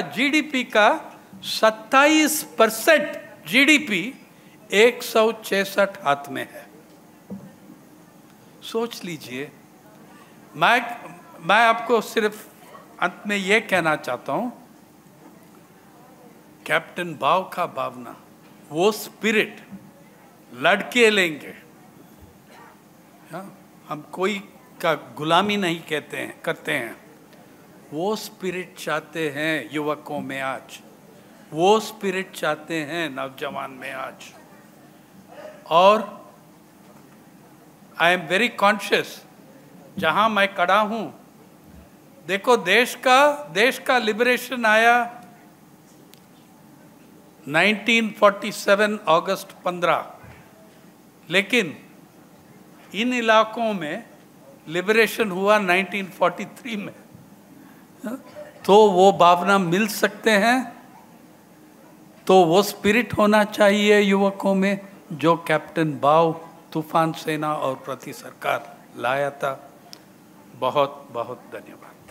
जीडीपी का 27% जीडीपी 166 हाथ में है। सोच लीजिए। मैं आपको सिर्फ अंत में ये कहना चाहता हूं, कैप्टन भाव का भावना, वो स्पिरिट लड़के लेंगे। हम कोई का गुलामी नहीं करते हैं। वो स्पिरिट चाहते हैं युवकों में आज, वो स्पिरिट चाहते हैं नौजवान में आज। और आई एम वेरी कॉन्शियस, जहां मैं खड़ा हूं, देखो देश का लिबरेशन आया 1947 अगस्त 15, लेकिन इन इलाकों में लिबरेशन हुआ 1943 में। तो वो भावना मिल सकते हैं, तो वो स्पिरिट होना चाहिए युवकों में जो कैप्टन भाव, तूफान सेना और प्रति सरकार लाया था। बहुत बहुत धन्यवाद।